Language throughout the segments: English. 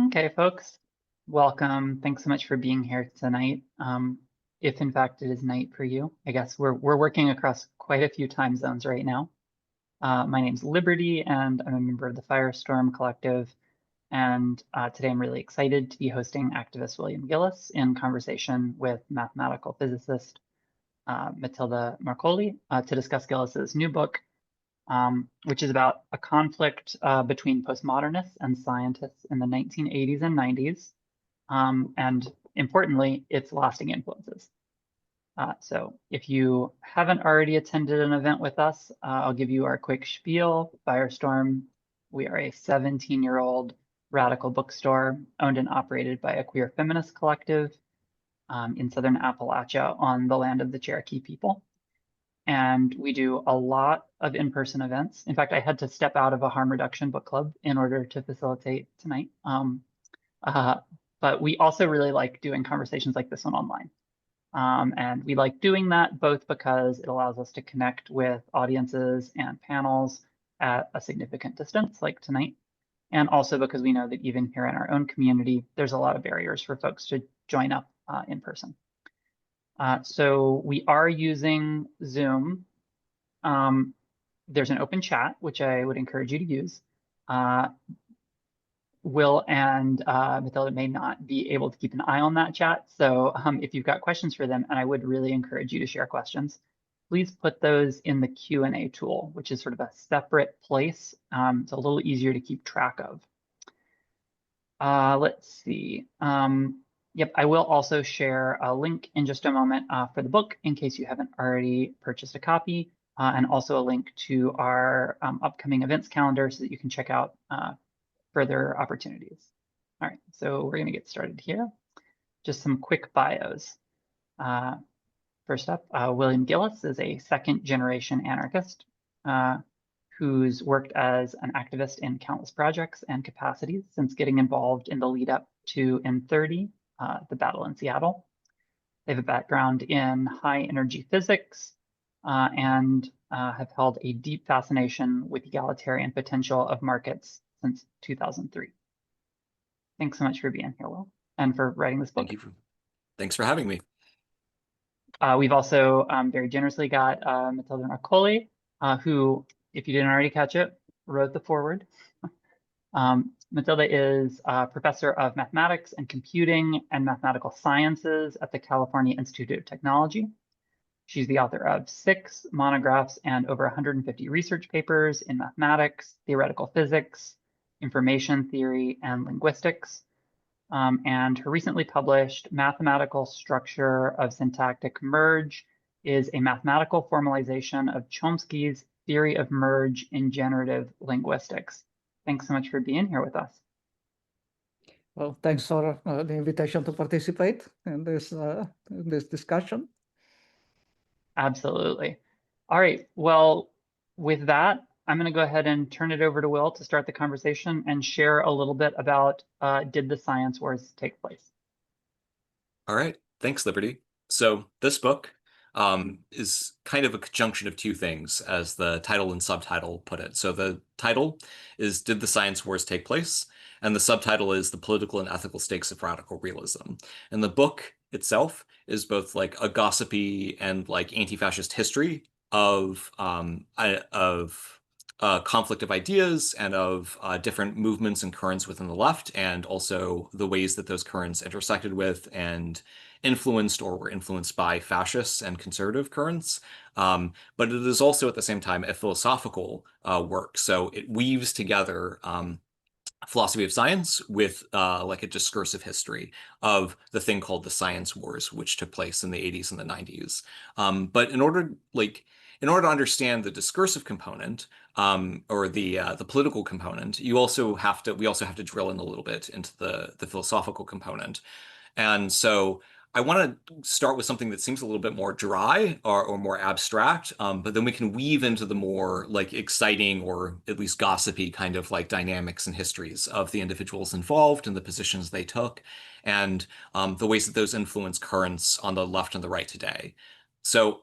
Okay, folks, welcome. Thanks so much for being here tonight. If in fact it is night for you, I guess we're working across quite a few time zones right now. My name's Liberty, and I'm a member of the Firestorm Collective. And today I'm really excited to be hosting activist William Gillis in conversation with mathematical physicist Matilde Marcolli to discuss Gillis's new book, which is about a conflict between postmodernists and scientists in the 1980s and 90s, and importantly, its lasting influences. So if you haven't already attended an event with us, I'll give you our quick spiel. Firestorm, we are a 17-year-old radical bookstore owned and operated by a queer feminist collective in Southern Appalachia on the land of the Cherokee people. And we do a lot of in-person events. In fact, I had to step out of a harm reduction book club in order to facilitate tonight. But we also really like doing conversations like this one online. And we like doing that both because it allows us to connect with audiences and panels at a significant distance like tonight. And also because we know that even here in our own community, there's a lot of barriers for folks to join up in person. So we are using Zoom. There's an open chat, which I would encourage you to use. Will and Matilde may not be able to keep an eye on that chat. So if you've got questions for them, and I would really encourage you to share questions, please put those in the Q&A tool, which is sort of a separate place. It's a little easier to keep track of. Let's see. Yep, I will also share a link in just a moment for the book in case you haven't already purchased a copy, and also a link to our upcoming events calendar so that you can check out further opportunities. All right, so we're going to get started here. Just some quick bios. First up, William Gillis is a second-generation anarchist who's worked as an activist in countless projects and capacities since getting involved in the lead up to N30, the battle in Seattle. They have a background in high energy physics and have held a deep fascination with egalitarian potential of markets since 2003. Thanks so much for being here, Will, and for writing this book. Thanks for having me. We've also very generously got Matilde Marcolli, who, if you didn't already catch it, wrote the foreword. Matilde is a professor of mathematics and computing and mathematical sciences at the California Institute of Technology. She's the author of 6 monographs and over 150 research papers in mathematics, theoretical physics, information theory, and linguistics. And her recently published Mathematical Structure of Syntactic Merge is a mathematical formalization of Chomsky's theory of merge in generative linguistics. Thanks so much for being here with us. Well, thanks for the invitation to participate in this discussion. Absolutely. All right. Well, with that, I'm going to go ahead and turn it over to Will to start the conversation and share a little bit about did the science wars take place? All right. Thanks, Liberty. So this book is kind of a conjunction of two things, as the title and subtitle put it. So the title is Did the Science Wars Take Place? And the subtitle is The Political and Ethical Stakes of Radical Realism. And the book itself is both like a gossipy and like anti-fascist history of conflict of ideas and of different movements and currents within the left, and also the ways that those currents intersected with and influenced or were influenced by fascists and conservative currents. But it is also at the same time a philosophical work. So it weaves together philosophy of science with like a discursive history of the thing called the science wars, which took place in the 80s and the 90s. But in order to understand the discursive component or the political component, we also have to drill in a little bit into the philosophical component. And so I want to start with something that seems a little bit more dry or more abstract, but then we can weave into the more like exciting or at least gossipy kind of like dynamics and histories of the individuals involved and the positions they took and the ways that those influence currents on the left and the right today. So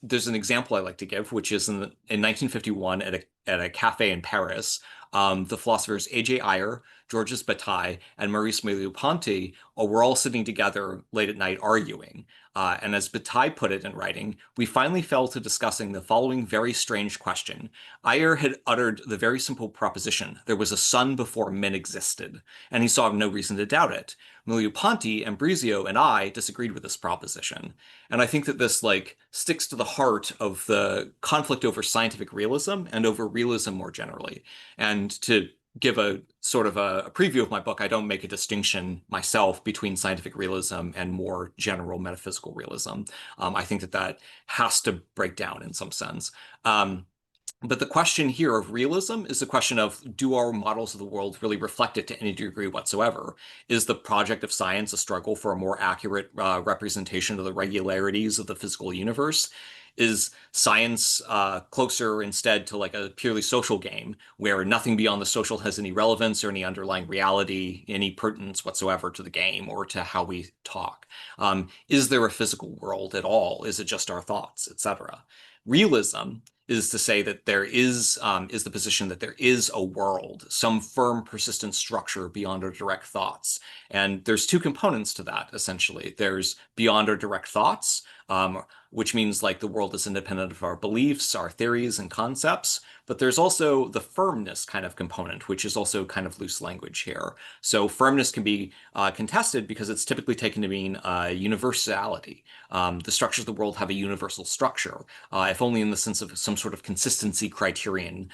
there's an example I like to give, which is in 1951 at a cafe in Paris, the philosophers A.J. Ayer, Georges Bataille, and Maurice Merleau-Ponty were all sitting together late at night arguing. And as Bataille put it in writing, we finally fell to discussing the following very strange question. Ayer had uttered the very simple proposition, there was a sun before men existed, and he saw no reason to doubt it. Merleau-Ponty, Ambrizio, and I disagreed with this proposition. And I think that this sticks to the heart of the conflict over scientific realism and over realism more generally. And to give a sort of a preview of my book, I don't make a distinction myself between scientific realism and more general metaphysical realism. I think that that has to break down in some sense. But the question here of realism is the question of, do our models of the world really reflect it to any degree whatsoever? Is the project of science a struggle for a more accurate representation of the regularities of the physical universe? Is science closer instead to a purely social game where nothing beyond the social has any relevance or any underlying reality, any pertinence whatsoever to the game or to how we talk? Is there a physical world at all? Is it just our thoughts, etc.? Realism is to say that there is the position that there is a world, some firm, persistent structure beyond our direct thoughts. And there's two components to that, essentially. There's beyond our direct thoughts, which means the world is independent of our beliefs, our theories, and concepts. But there's also the firmness kind of component, which is also kind of loose language here. So firmness can be contested because it's typically taken to mean universality. The structures of the world have a universal structure, if only in the sense of some sort of consistency criterion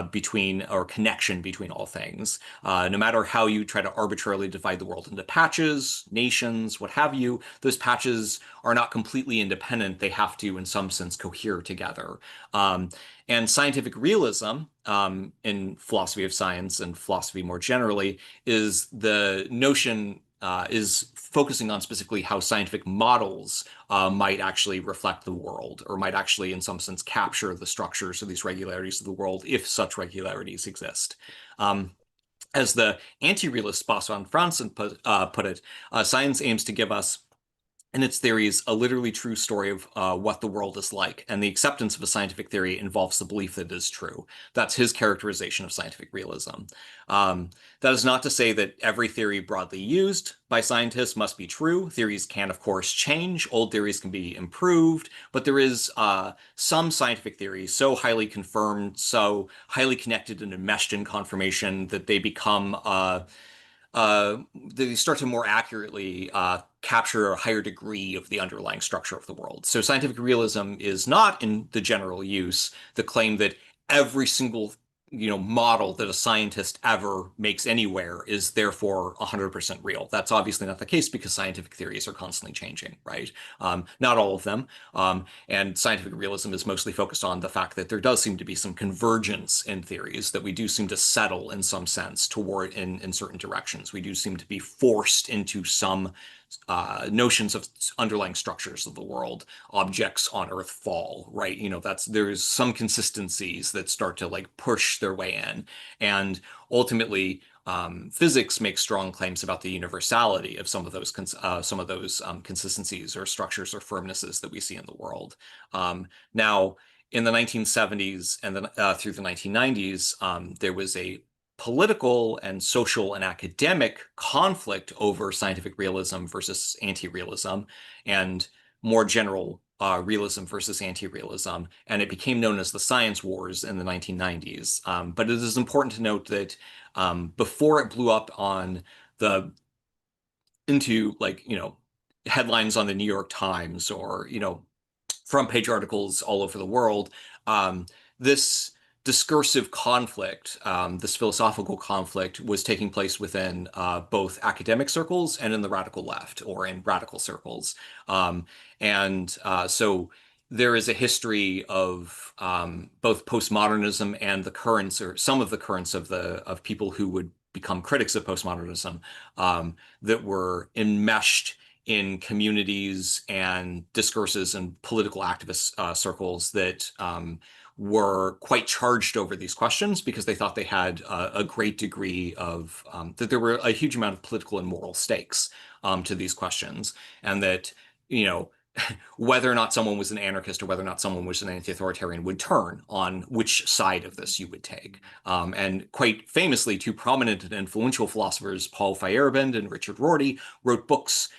between or connection between all things. No matter how you try to arbitrarily divide the world into patches, nations, what have you, those patches are not completely independent. They have to, in some sense, cohere together. And scientific realism, in philosophy of science and philosophy more generally, is the notion is focusing on specifically how scientific models might actually reflect the world, or might actually, in some sense, capture the structures of these regularities of the world, if such regularities exist. As the anti-realist Bosso Franzen put it, science aims to give us, in its theories, a literally true story of what the world is like, and the acceptance of a scientific theory involves the belief that it is true. That's his characterization of scientific realism. That is not to say that every theory broadly used by scientists must be true. Theories can, of course, change. Old theories can be improved, but there is some scientific theories so highly confirmed, so highly connected and enmeshed in confirmation that they become they start to more accurately capture a higher degree of the underlying structure of the world. So scientific realism is not, in the general use, the claim that every single model that a scientist ever makes anywhere is therefore 100% real. That's obviously not the case because scientific theories are constantly changing, right? Not all of them. And scientific realism is mostly focused on the fact that there does seem to be some convergence in theories, that we do seem to settle in some sense toward in certain directions. We do seem to be forced into some notions of underlying structures of the world. Objects on Earth fall, right? There's some consistencies that start to push their way in, and ultimately physics makes strong claims about the universality of some of those consistencies or structures or firmnesses that we see in the world. Now, in the 1970s and through the 1990s, there was a political and social and academic conflict over scientific realism versus anti-realism, and more general realism versus anti-realism, and it became known as the science wars in the 1990s. But it is important to note that before it blew up into headlines on the New York Times or front page articles all over the world, this discursive conflict, this philosophical conflict, was taking place within both academic circles and in the radical left, or in radical circles. So there is a history of both postmodernism and the currents, or some of the currents of people who would become critics of postmodernism, that were enmeshed in communities and discourses and political activist circles that were quite charged over these questions because they thought they had a great degree of, that there were a huge amount of political and moral stakes to these questions, and that, whether or not someone was an anarchist or whether or not someone was an anti-authoritarian would turn on which side of this you would take. And quite famously, two prominent and influential philosophers, Paul Feyerabend and Richard Rorty, wrote books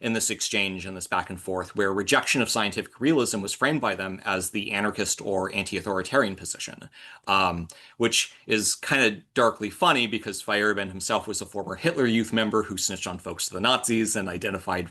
in this exchange and this back and forth, where rejection of scientific realism was framed by them as the anarchist or anti-authoritarian position, which is kind of darkly funny because Feyerabend himself was a former Hitler Youth member who snitched on folks to the Nazis and identified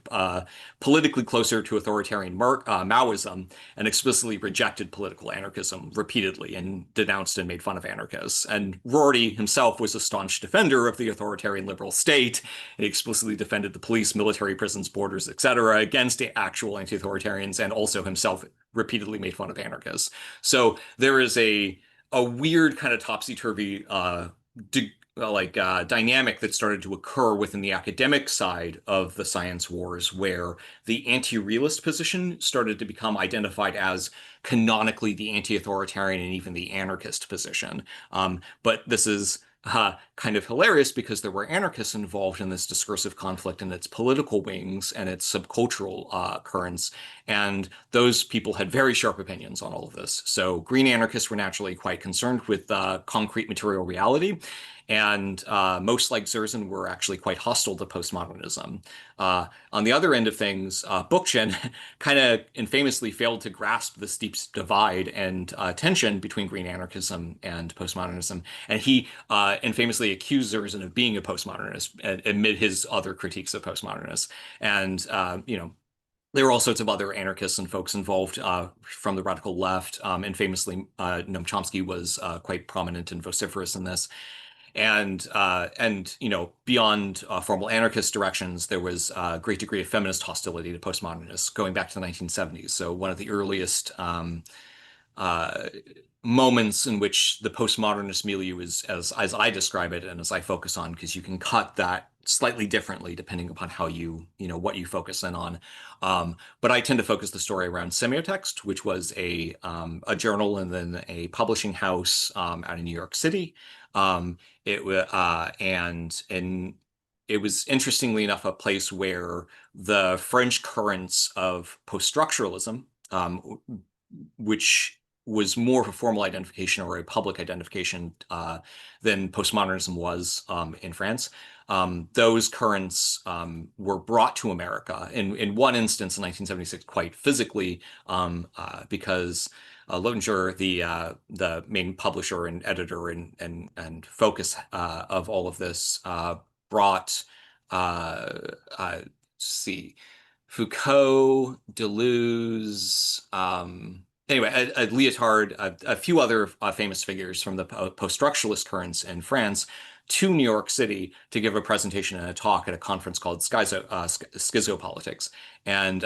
politically closer to authoritarian Maoism, and explicitly rejected political anarchism repeatedly and denounced and made fun of anarchists. And Rorty himself was a staunch defender of the authoritarian liberal state. He explicitly defended the police, military prisons, borders, etc., against actual anti-authoritarians, and also himself repeatedly made fun of anarchists. So there is a weird kind of topsy-turvy dynamic that started to occur within the academic side of the science wars, where the anti-realist position started to become identified as canonically the anti-authoritarian and even the anarchist position. But this is kind of hilarious because there were anarchists involved in this discursive conflict and its political wings and its subcultural currents. And those people had very sharp opinions on all of this. So green anarchists were naturally quite concerned with concrete material reality. And most, like Zerzan, were actually quite hostile to postmodernism. On the other end of things, Bookchin kind of infamously failed to grasp the steep divide and tension between green anarchism and postmodernism. And he infamously accused Zerzan of being a postmodernist amid his other critiques of postmodernists. And, there were all sorts of other anarchists and folks involved from the radical left. And famously, Noam Chomsky was quite prominent and vociferous in this. And beyond formal anarchist directions, there was a great degree of feminist hostility to postmodernists going back to the 1970s. So one of the earliest moments in which the postmodernist milieu is, as I describe it and as I focus on, because you can cut that slightly differently depending upon how what you focus in on. But I tend to focus the story around Semiotext, which was a journal and then a publishing house out in New York City. It was interestingly enough a place where the French currents of post-structuralism, which was more of a formal identification or a public identification than postmodernism was in France. Those currents were brought to America in one instance in 1976 quite physically because Lotinger, the main publisher and editor and focus of all of this, brought Foucault, Deleuze, anyway, a Lyotard, a few other famous figures from the post-structuralist currents in France to New York City to give a presentation and a talk at a conference called Schizopolitics. And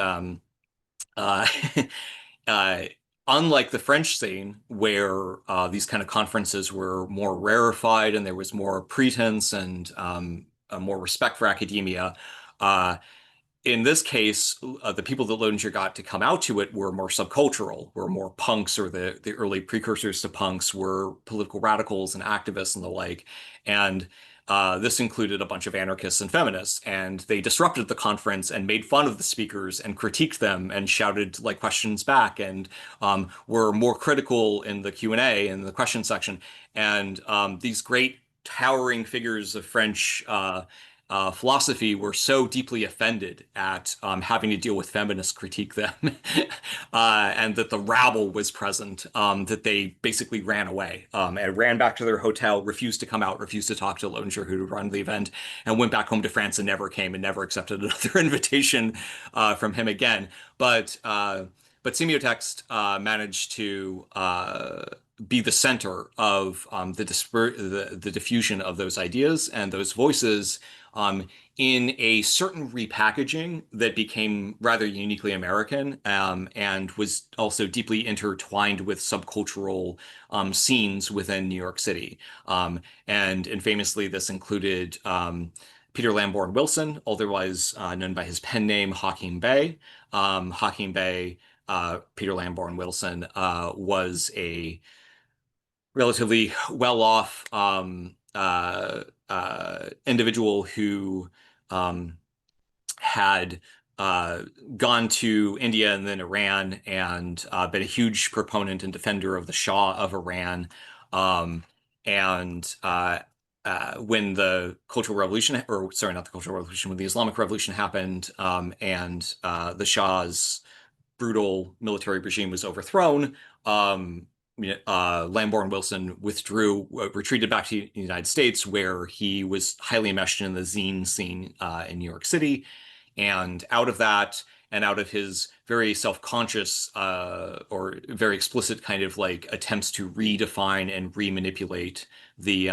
unlike the French scene, where these kind of conferences were more rarefied and there was more pretense and more respect for academia, in this case, the people that Lotinger got to come out to it were more subcultural, were more punks, or the early precursors to punks were political radicals and activists and the like. And this included a bunch of anarchists and feminists, and they disrupted the conference and made fun of the speakers and critiqued them and shouted like questions back and were more critical in the Q&A and the question section. And these great towering figures of French philosophy were so deeply offended at having to deal with feminists critique them and that the rabble was present that they basically ran away and ran back to their hotel, refused to come out, refused to talk to Lotinger, who run the event, and went back home to France and never came and never accepted another invitation from him again. But Semiotext managed to be the center of the diffusion of those ideas and those voices in a certain repackaging that became rather uniquely American and was also deeply intertwined with subcultural scenes within New York City. And famously, this included Peter Lamborn Wilson, otherwise known by his pen name Hawking Bay. Hawking Bay, Peter Lamborn Wilson, was a relatively well-off individual who had gone to India and then Iran, and been a huge proponent and defender of the Shah of Iran. And when the Cultural Revolution, or sorry, not the Cultural Revolution, when the Islamic Revolution happened, and the Shah's brutal military regime was overthrown, Lamborn Wilson retreated back to the United States, where he was highly enmeshed in the zine scene in New York City. And out of that, and out of his very self-conscious or very explicit kind of like attempts to redefine and remanipulate the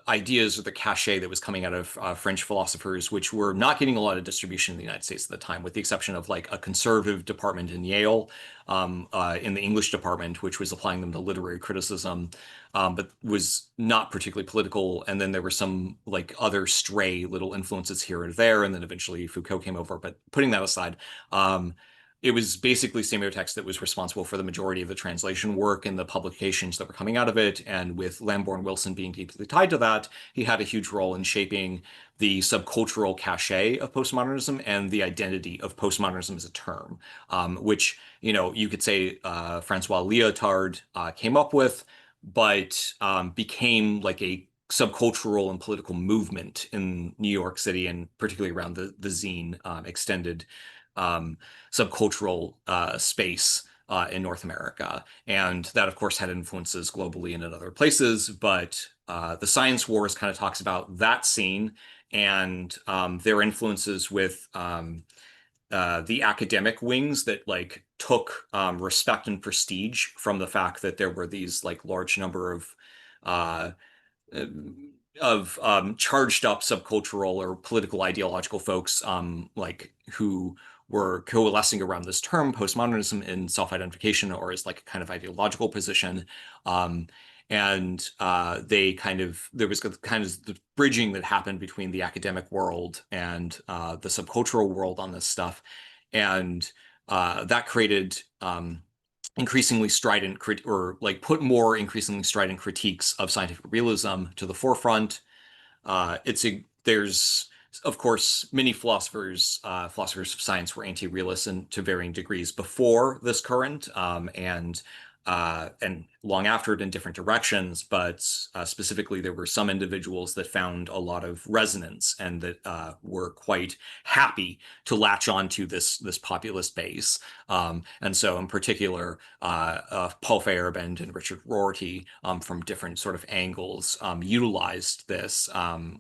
ideas or the cachet that was coming out of French philosophers, which were not getting a lot of distribution in the United States at the time, with the exception of like a conservative department in Yale, in the English department, which was applying them to literary criticism, but was not particularly political. And then there were some like other stray little influences here and there, and then eventually Foucault came over. But putting that aside, it was basically semiotext that was responsible for the majority of the translation work and the publications that were coming out of it. And with Lamborn Wilson being deeply tied to that, he had a huge role in shaping the subcultural cachet of postmodernism and the identity of postmodernism as a term, which, you could say Francois Lyotard came up with, but became like a subcultural and political movement in New York City, and particularly around the zine extended subcultural space in North America. And that, of course, had influences globally and in other places. But the Science Wars kind of talks about that scene and their influences with the academic wings that like took respect and prestige from the fact that there were these like large number of charged up subcultural or political ideological folks like who were coalescing around this term postmodernism in self-identification or as like a kind of ideological position. And there was kind of the bridging that happened between the academic world and the subcultural world on this stuff. And that created increasingly strident put more increasingly strident critiques of scientific realism to the forefront. There's of course many philosophers of science were anti-realists to varying degrees before this current, and long after it in different directions. But specifically, there were some individuals that found a lot of resonance and that were quite happy to latch onto this populist base. And so, in particular, Paul Feyerabend and Richard Rorty, from different sort of angles, utilized this,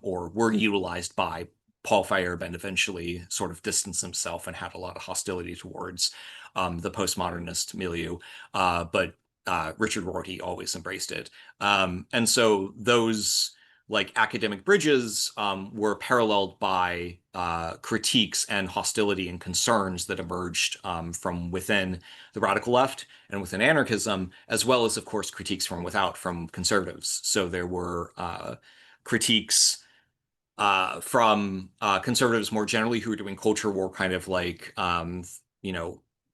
or were utilized by Paul Feyerabend. Eventually sort of distanced himself and had a lot of hostility towards the postmodernist milieu, but Richard Rorty always embraced it. And so those like academic bridges were paralleled by critiques and hostility and concerns that emerged from within the radical left and within anarchism, as well as, of course, critiques from without, from conservatives. So there were critiques from conservatives more generally who were doing culture war, kind of like,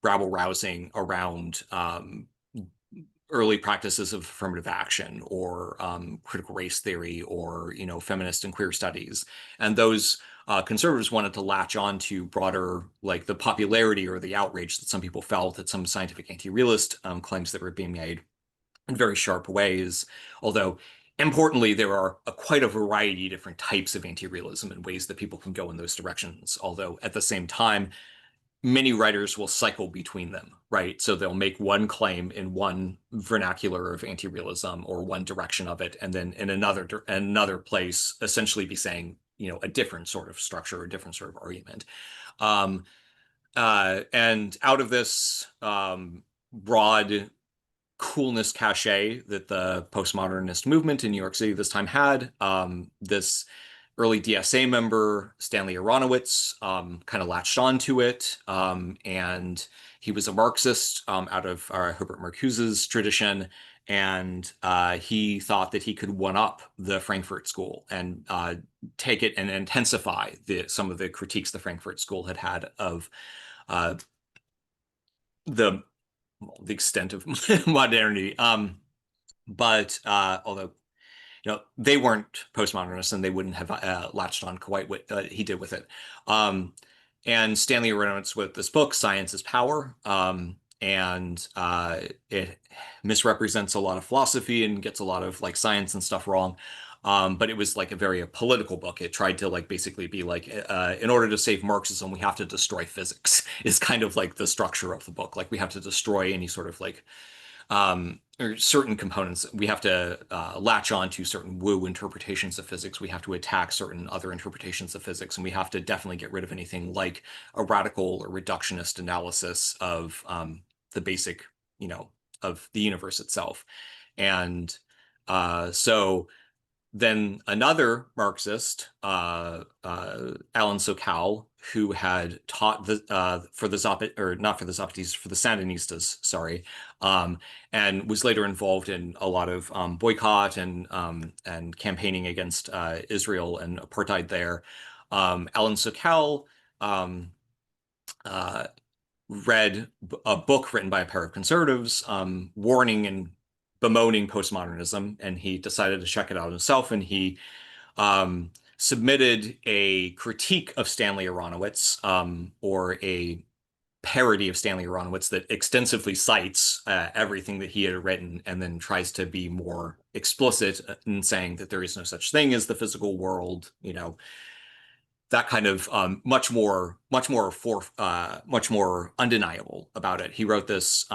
rabble rousing around early practices of affirmative action or critical race theory or, feminist and queer studies. And those conservatives wanted to latch on to broader, like the popularity or the outrage that some people felt at some scientific anti-realist claims that were being made in very sharp ways. Although, importantly, there are quite a variety of different types of anti-realism and ways that people can go in those directions. Although at the same time, many writers will cycle between them, right? So they'll make one claim in one vernacular of anti-realism or one direction of it, and then in another place essentially be saying, a different sort of structure, a different sort of argument. And out of this broad coolness cachet that the postmodernist movement in New York City this time had, this early DSA member, Stanley Aronowitz, kind of latched onto it. And he was a Marxist out of Herbert Marcuse's tradition. And he thought that he could one-up the Frankfurt School and take it and intensify some of the critiques the Frankfurt School had of the extent of modernity. But although they weren't postmodernists and they wouldn't have latched on quite what he did with it. And Stanley Aronowitz with this book, Science is Power. And it misrepresents a lot of philosophy and gets a lot of like science and stuff wrong. But it was like a very political book. It tried to like basically be like, in order to save Marxism, we have to destroy physics is kind of like the structure of the book. Like we have to destroy any sort of like or certain components. We have to latch on to certain woo interpretations of physics. We have to attack certain other interpretations of physics, and we have to definitely get rid of anything like a radical or reductionist analysis of the basic, of the universe itself. And so then another Marxist, Alan Sokal, who had taught for the Sandinistas, sorry, and was later involved in a lot of boycott and campaigning against Israel and apartheid there. Alan Sokal read a book written by a pair of conservatives warning and bemoaning postmodernism, and he decided to check it out himself, and he submitted a critique of Stanley Aronowitz, or a parody of Stanley Aronowitz that extensively cites everything that he had written, and then tries to be more explicit in saying that there is no such thing as the physical world, that kind of much more undeniable about it. He wrote this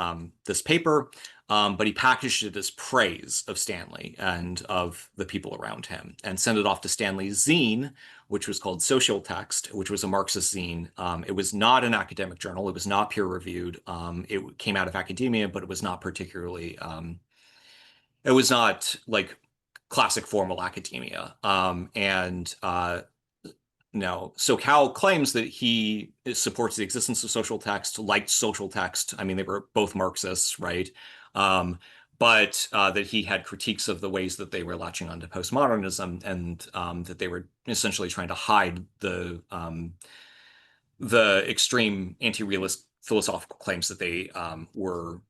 paper, but he packaged it as praise of Stanley and of the people around him, and sent it off to Stanley's zine, which was called Social Text, which was a Marxist zine. It was not an academic journal. It was not peer-reviewed. It came out of academia, but it was not particularly. It was not like classic formal academia, No, Sokal claims that he supports the existence of social text, liked social text. I mean, they were both Marxists, right? But that he had critiques of the ways that they were latching onto postmodernism, and that they were essentially trying to hide the extreme anti-realist philosophical claims that they were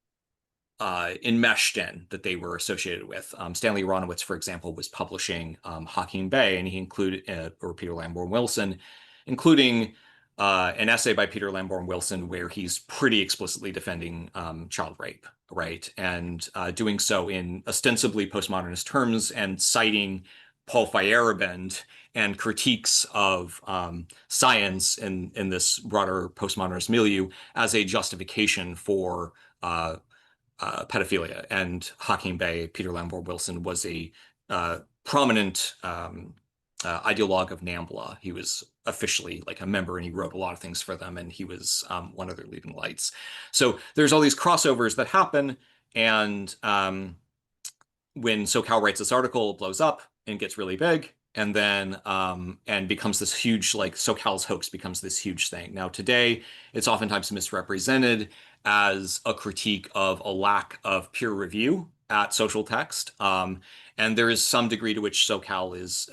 enmeshed in, that they were associated with. Stanley Aronowitz, for example, was publishing Hawking Bay, and he included, or Peter Lamborn Wilson, including an essay by Peter Lamborn Wilson where he's pretty explicitly defending child rape, right? And doing so in ostensibly postmodernist terms, and citing Paul Feyerabend and critiques of science in this broader postmodernist milieu as a justification for pedophilia. And Hawking Bay, Peter Lamborn Wilson, was a prominent ideologue of NAMBLA. He was officially like a member, and he wrote a lot of things for them, and he was one of their leading lights. So there's all these crossovers that happen, and when Sokal writes this article, it blows up and gets really big, and then and becomes this huge, like Sokal's hoax becomes this huge thing. Now today, it's oftentimes misrepresented as a critique of a lack of peer review at Social Text, and there is some degree to which Sokal is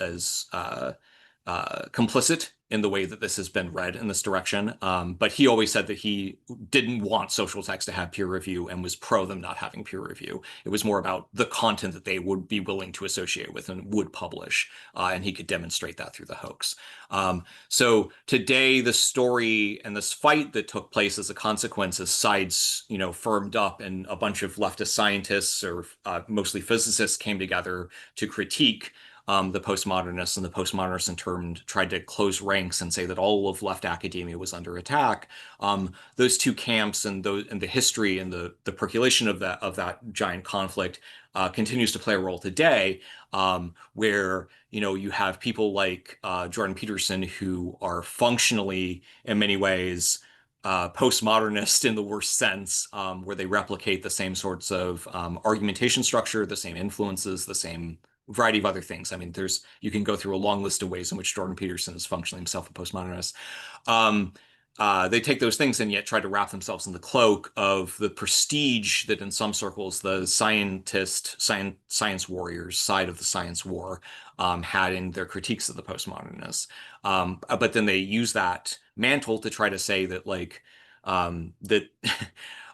complicit in the way that this has been read in this direction. But he always said that he didn't want Social Text to have peer review and was pro them not having peer review. It was more about the content that they would be willing to associate with and would publish. And he could demonstrate that through the hoax. So today, the story and this fight that took place as a consequence, as sides, firmed up, and a bunch of leftist scientists, or mostly physicists, came together to critique the postmodernists, and the postmodernists in turn tried to close ranks and say that all of left academia was under attack. Those two camps, and the history and the percolation of that giant conflict continues to play a role today, where you have people like Jordan Peterson, who are functionally, in many ways, postmodernist in the worst sense, where they replicate the same sorts of argumentation structure, the same influences, the same variety of other things. I mean, you can go through a long list of ways in which Jordan Peterson is functionally himself a postmodernist. They take those things and yet try to wrap themselves in the cloak of the prestige that in some circles the science warriors side of the science war had in their critiques of the postmodernists. But then they use that mantle to try to say that that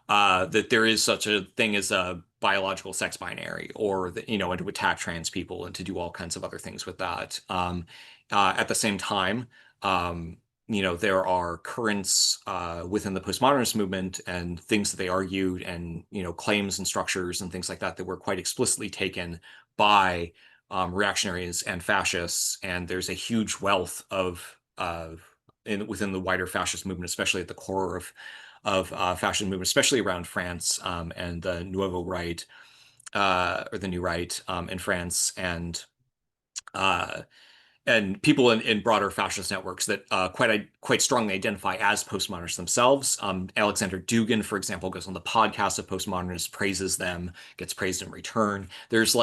that there is such a thing as a biological sex binary, or that, and to attack trans people and to do all kinds of other things with that. At the same time, there are currents within the postmodernist movement and things that they argued and, claims and structures and things like that that were quite explicitly taken by reactionaries and fascists. And there's a huge wealth within the wider fascist movement, especially at the core of fascist movement, especially around France and the Nouveau Right, or the New Right in France, and people in broader fascist networks that quite strongly identify as postmodernists themselves. Alexander Dugin, for example, goes on the podcast of postmodernists, praises them, gets praised in return. There's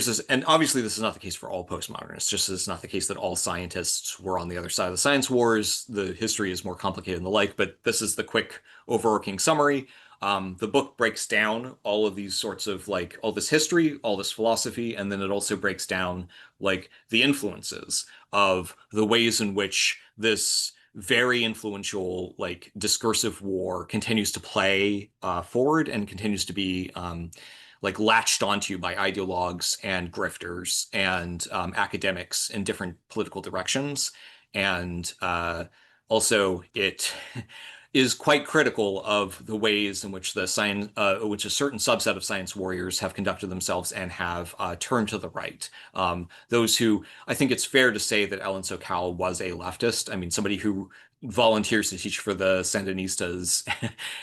this, and obviously this is not the case for all postmodernists, just as it's not the case that all scientists were on the other side of the science wars. The history is more complicated and the like, but this is the quick overarching summary. The book breaks down all of these sorts of all this history, all this philosophy, and then it also breaks down the influences of the ways in which this very influential discursive war continues to play forward and continues to be latched onto by ideologues and grifters and academics in different political directions. And also it is quite critical of the ways in which a certain subset of science warriors have conducted themselves and have turned to the right. Those who, I think it's fair to say that Ellen Sokal was a leftist. I mean, somebody who volunteers to teach for the Sandinistas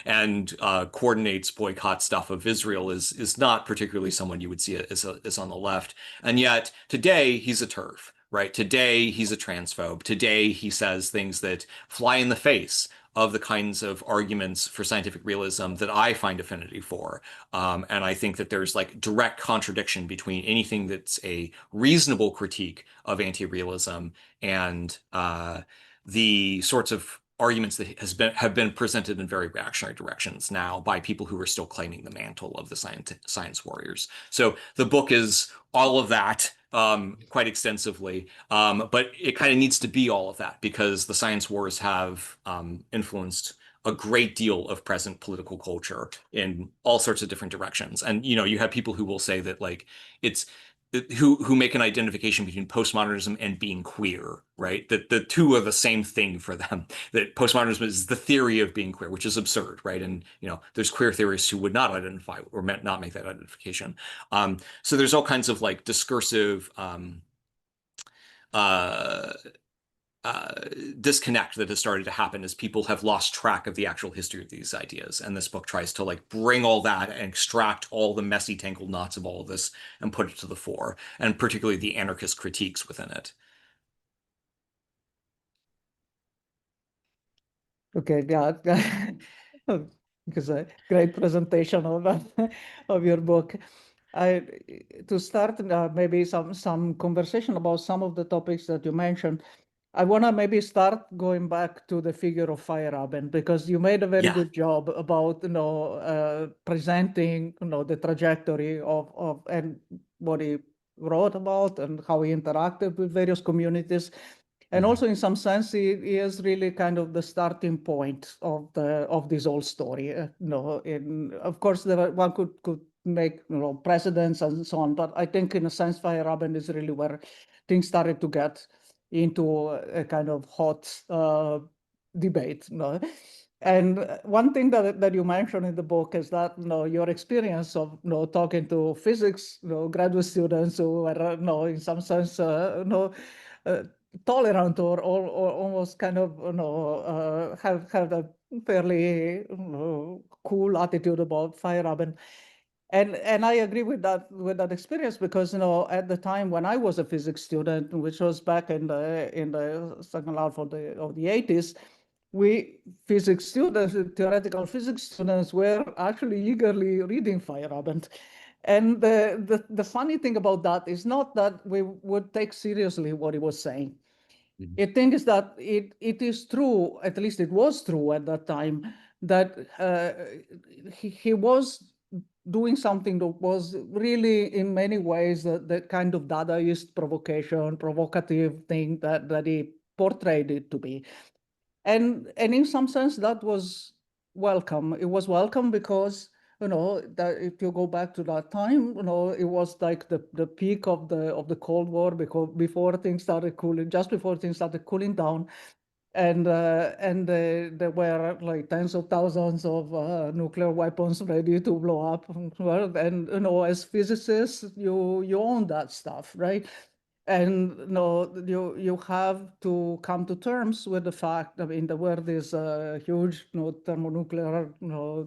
and coordinates boycott stuff of Israel is not particularly someone you would see as on the left. And yet today he's a TERF, right? Today he's a transphobe. Today he says things that fly in the face of the kinds of arguments for scientific realism that I find affinity for. And I think that there's direct contradiction between anything that's a reasonable critique of anti-realism and the sorts of arguments that have been presented in very reactionary directions now by people who are still claiming the mantle of the science warriors. So the book is all of that quite extensively, but it kind of needs to be all of that because the science wars have influenced a great deal of present political culture in all sorts of different directions. And you have people who will say that it's who make an identification between postmodernism and being queer, right? That the two are the same thing for them. That postmodernism is the theory of being queer, which is absurd, right? And there's queer theorists who would not identify or not make that identification. So there's all kinds of discursive disconnect that has started to happen as people have lost track of the actual history of these ideas. And this book tries to bring all that and extract all the messy tangled knots of all of this and put it to the fore, and particularly the anarchist critiques within it. Okay, yeah, because a great presentation of your book. To start maybe some conversation about some of the topics that you mentioned. I want to maybe start going back to the figure of Feyerabend because you made a very good job about presenting the trajectory of and what he wrote about and how he interacted with various communities. And also, in some sense, he is really kind of the starting point of this whole story. Of course, one could make precedents and so on, but I think in a sense, Feyerabend is really where things started to get into a kind of hot debate. And one thing that you mentioned in the book is that your experience of talking to physics graduate students who are in some sense tolerant or almost kind of have a fairly cool attitude about Feyerabend. And I agree with that experience because at the time when I was a physics student, which was back in the second half of the 80s, we physics students, theoretical physics students, were actually eagerly reading Feyerabend. And the funny thing about that is not that we would take seriously what he was saying. The thing is that it is true, at least it was true at that time, that he was doing something that was really in many ways the kind of Dadaist provocative thing that he portrayed it to be. And in some sense that was welcome. It was welcome because that if you go back to that time, it was like the peak of the Cold War, because before things started cooling, just before things started cooling down. and there were like tens of thousands of nuclear weapons ready to blow up. Well, and as physicists, you own that stuff, right? And you have to come to terms with the fact. I mean, there were these huge thermonuclear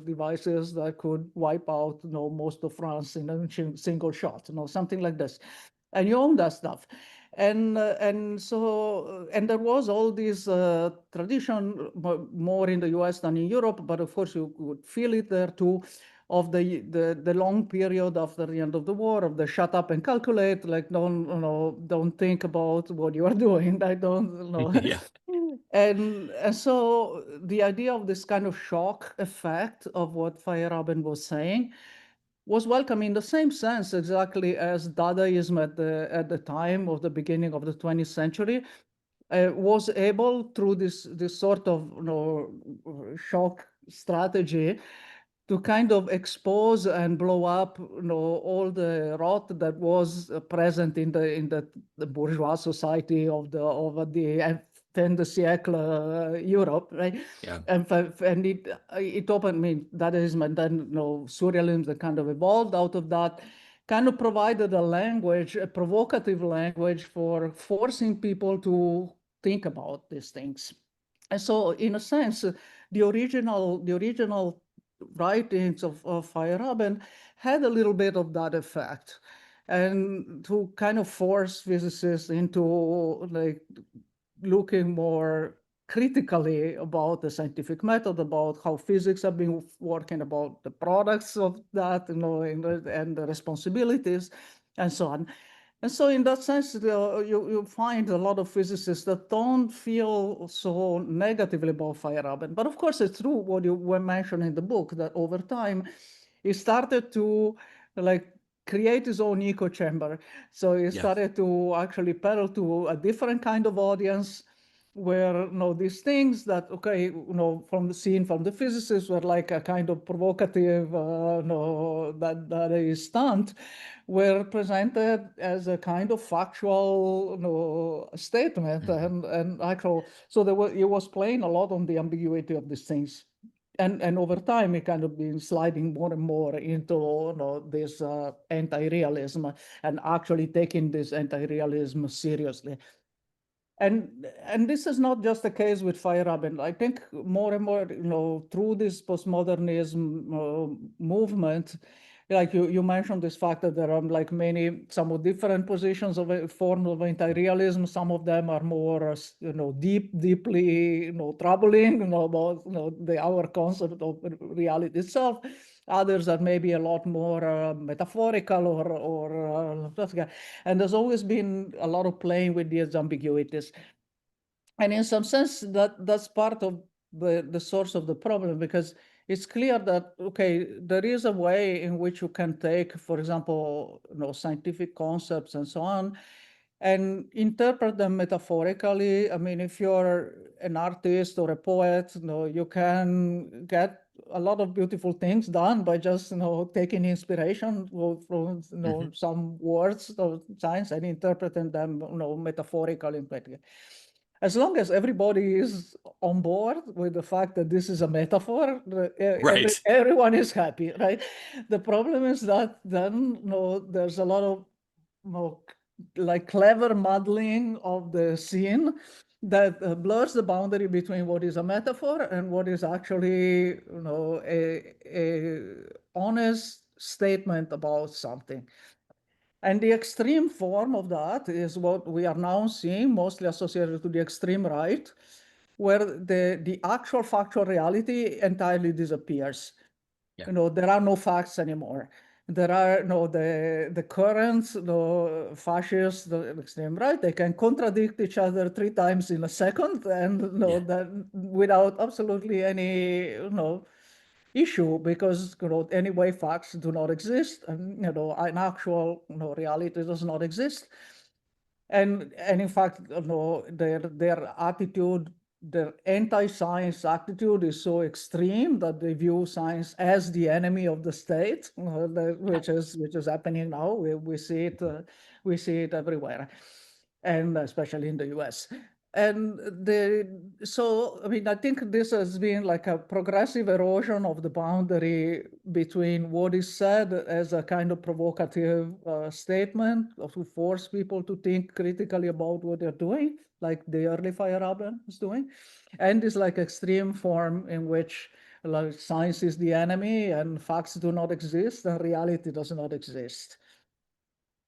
devices that could wipe out most of France in a single shot, something like this, and you own that stuff. And so there was all this tradition more in the US than in Europe, but of course you would feel it there too, of the long period after the end of the war, of the shut up and calculate, like don't think about what you are doing. I don't know. Yeah. And so the idea of this kind of shock effect of what Feyerabend was saying was welcome in the same sense exactly as Dadaism at the time of the beginning of the 20th century was able through this sort of shock strategy to kind of expose and blow up all the rot that was present in the bourgeois society of the fin de siècle Europe, right? Yeah. And it opened, I mean, Dadaism and then Surrealism that kind of evolved out of that, kind of provided a language, a provocative language for forcing people to think about these things. And so in a sense, the original writings of Feyerabend had a little bit of that effect, and to kind of force physicists into like looking more critically about the scientific method, about how physics have been working, about the products of that, and the responsibilities, and so on. And so in that sense, you find a lot of physicists that don't feel so negatively about Feyerabend. But of course, it's true what you were mentioning in the book, that over time, he started to like create his own echo chamber. So he started to actually pedal to a different kind of audience where these things that from the physicists were like a kind of provocative that is stunt, were presented as a kind of factual statement and actual. So it was playing a lot on the ambiguity of these things. And over time, it kind of been sliding more and more into this anti-realism and actually taking this anti-realism seriously. And this is not just the case with Feyerabend. I think more and more, through this postmodernism movement, like you mentioned this fact that there are like many somewhat different positions of a form of anti-realism. Some of them are more, deeply, troubling, about our concept of reality itself. Others are maybe a lot more metaphorical or and there's always been a lot of playing with these ambiguities. And in some sense, that's part of the source of the problem, because it's clear that, okay, there is a way in which you can take, for example, scientific concepts and so on, and interpret them metaphorically. I mean, if you're an artist or a poet, you can get a lot of beautiful things done by just, taking inspiration from, some words of science and interpreting them, metaphorically. As long as everybody is on board with the fact that this is a metaphor, Right. everyone is happy, right? The problem is that then, there's a lot of, like clever modeling of the scene that blurs the boundary between what is a metaphor and what is actually, a honest statement about something. And the extreme form of that is what we are now seeing, mostly associated to the extreme right, where the actual factual reality entirely disappears. Yeah. There are no facts anymore. There are the current fascists, the extreme right, they can contradict each other 3 times in a second, and that without absolutely any issue, because anyway facts do not exist, and an actual reality does not exist. And in fact, their attitude, their anti-science attitude is so extreme that they view science as the enemy of the state, which is happening now. We see it everywhere, and especially in the US. so I mean, I think this has been like a progressive erosion of the boundary between what is said as a kind of provocative statement to force people to think critically about what they're doing, like the early Feyerabend is doing, and this like extreme form in which like science is the enemy and facts do not exist and reality does not exist.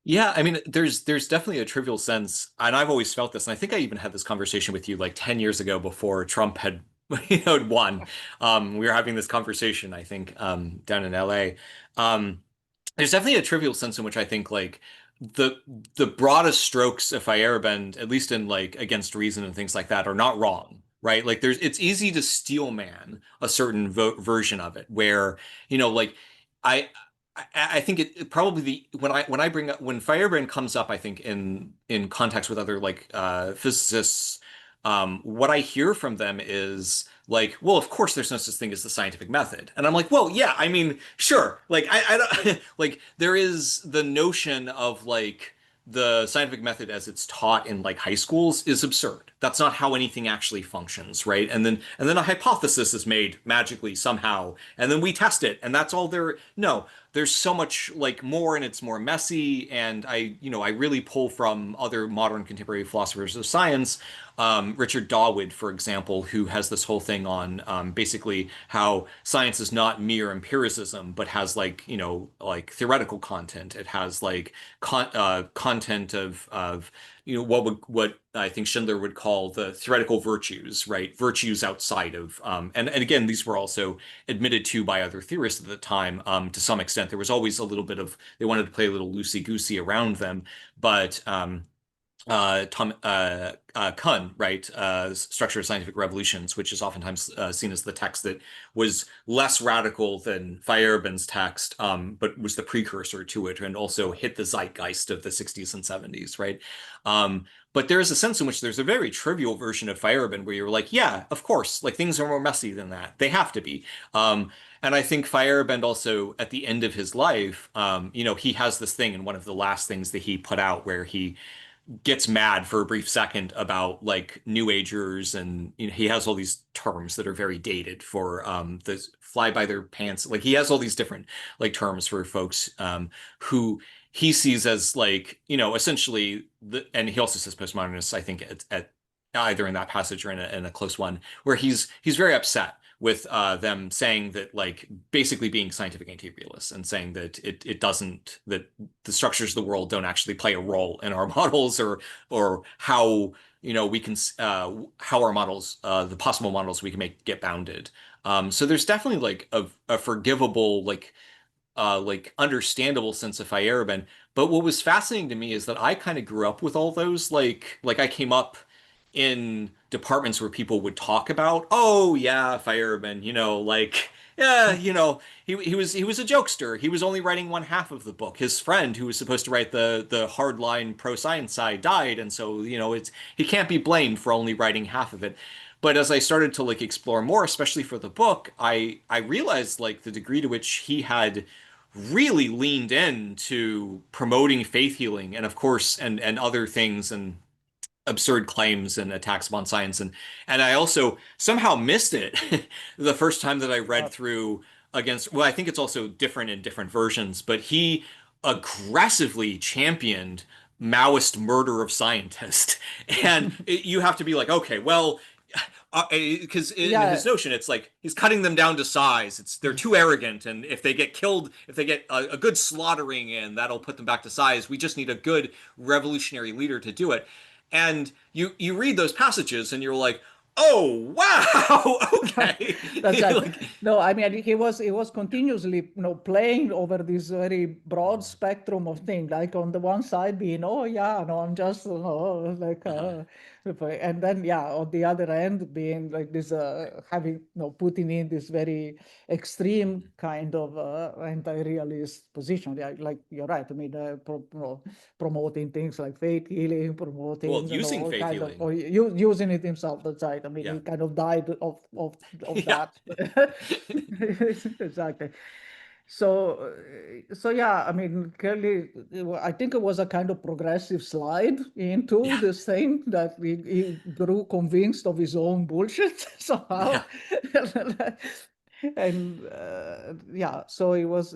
Yeah, I mean, there's definitely a trivial sense, and I've always felt this, and I think I even had this conversation with you like 10 years ago before Trump had, won. We were having this conversation, I think, down in LA. There's definitely a trivial sense in which I think like the the broadest strokes of Feyerabend, at least in like Against Reason and things like that, are not wrong, right? Like it's easy to steel man a certain version of it where, like I I think it probably when I bring up when Feyerabend comes up, I think in context with other like physicists, what I hear from them is like, well, of course there's no such thing as the scientific method. And I'm like, well, yeah, I mean, sure. Like I don't like there is the notion of like the scientific method as it's taught in like high schools is absurd. That's not how anything actually functions, right? And then a hypothesis is made magically somehow, and then we test it, and that's all there. No, there's so much like more, and it's more messy. And I really pull from other modern contemporary philosophers of science, Richard Dawood, for example, who has this whole thing on basically how science is not mere empiricism, but has like like theoretical content. It has like content of what I think Schindler would call the theoretical virtues, right? Virtues outside of and again, these were also admitted to by other theorists at the time to some extent. There was always a little bit of they wanted to play a little loosey-goosey around them, but Tom Kuhn, right? Structure of Scientific Revolutions, which is oftentimes seen as the text that was less radical than Feyerabend's text, but was the precursor to it and also hit the zeitgeist of the 60s and 70s, right? But there is a sense in which there's a very trivial version of Feyerabend where you're like, yeah, of course, like things are more messy than that. They have to be. And I think Feyerabend also, at the end of his life, he has this thing, and one of the last things that he put out where he gets mad for a brief second about like New Agers, and he has all these terms that are very dated for the fly by their pants. Like he has all these different like terms for folks who he sees as like essentially and he also says postmodernists, I think at either in that passage or in a close one where he's very upset with them saying that like basically being scientific anti-realists and saying that it doesn't that the structures of the world don't actually play a role in our models or how we can how our models the possible models we can make get bounded. So there's definitely like a forgivable like understandable sense of Feyerabend. But what was fascinating to me is that I kind of grew up with all those like I came up in departments where people would talk about, oh yeah, Feyerabend, like yeah, he was a jokester. He was only writing one half of the book. His friend, who was supposed to write the hardline pro science side, died, and so he can't be blamed for only writing half of it. But as I started to like explore more, especially for the book, I realized like the degree to which he had really leaned into promoting faith healing and of course and other things and absurd claims and attacks upon science and I also somehow missed it the first time that I read through Against well I think it's also different in different versions but he aggressively championed Maoist murder of scientists and you have to be like okay well because in his notion it's like he's cutting them down to size they're too arrogant and if they get killed if they get a good slaughtering in that'll put them back to size we just need a good revolutionary leader to do it and you read those passages and you're like oh wow okay That's right. like, No, I mean he was continuously playing over this very broad spectrum of things. Like on the one side being oh yeah no I'm just like and then yeah on the other end being like this having putting in this very extreme kind of anti-realist position. Yeah, like you're right. I mean promoting things like faith healing, promoting well using faith kind healing of or using it himself. That's right. I mean yeah. he kind of died of Yeah. that. Exactly. So yeah, I mean, clearly, I think it was a kind of progressive slide into Yeah. this thing that he grew convinced of his own bullshit somehow. Yeah. And yeah, so it was,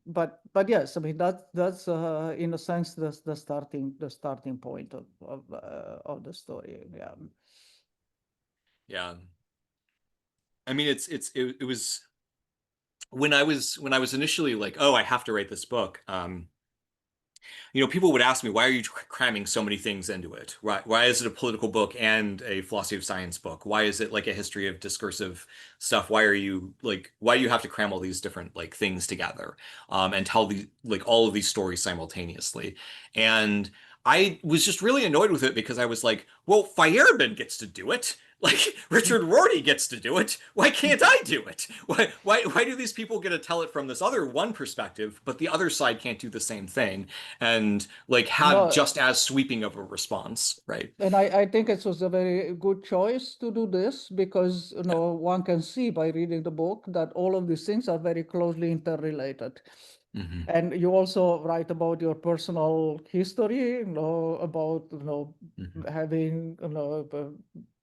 but yes, I mean that's in a sense the starting point of the story. Yeah. Yeah. I mean, it was when I was initially like, oh, I have to write this book. People would ask me, why are you cramming so many things into it? Why is it a political book and a philosophy of science book? Why is it like a history of discursive stuff? Why do you have to cram all these different like things together, and tell all of these stories simultaneously? And I was just really annoyed with it because I was like, well, Feyerabend gets to do it. Like Richard Rorty gets to do it. Why can't I do it? Why do these people get to tell it from this other one perspective, but the other side can't do the same thing and like have No, just as sweeping of a response, right? and I think it was a very good choice to do this because Yeah. one can see by reading the book that all of these things are very closely interrelated. Hmm. And you also write about your personal history, about Hmm. having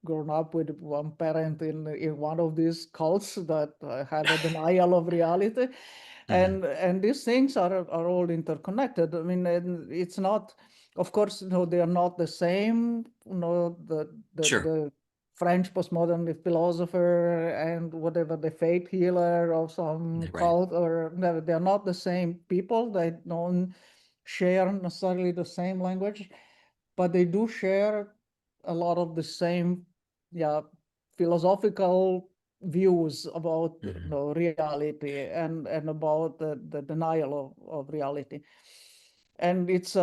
grown up with one parent in one of these cults that have a denial of reality, Hmm. and these things are all interconnected. I mean, and it's not, of course, they are not the same. Sure. The French postmodern philosopher and whatever the faith healer of some Right. cult, or no, they're not the same people. They don't share necessarily the same language, but they do share a lot of the same, yeah, philosophical views about Hmm. reality and about the denial of reality. And it's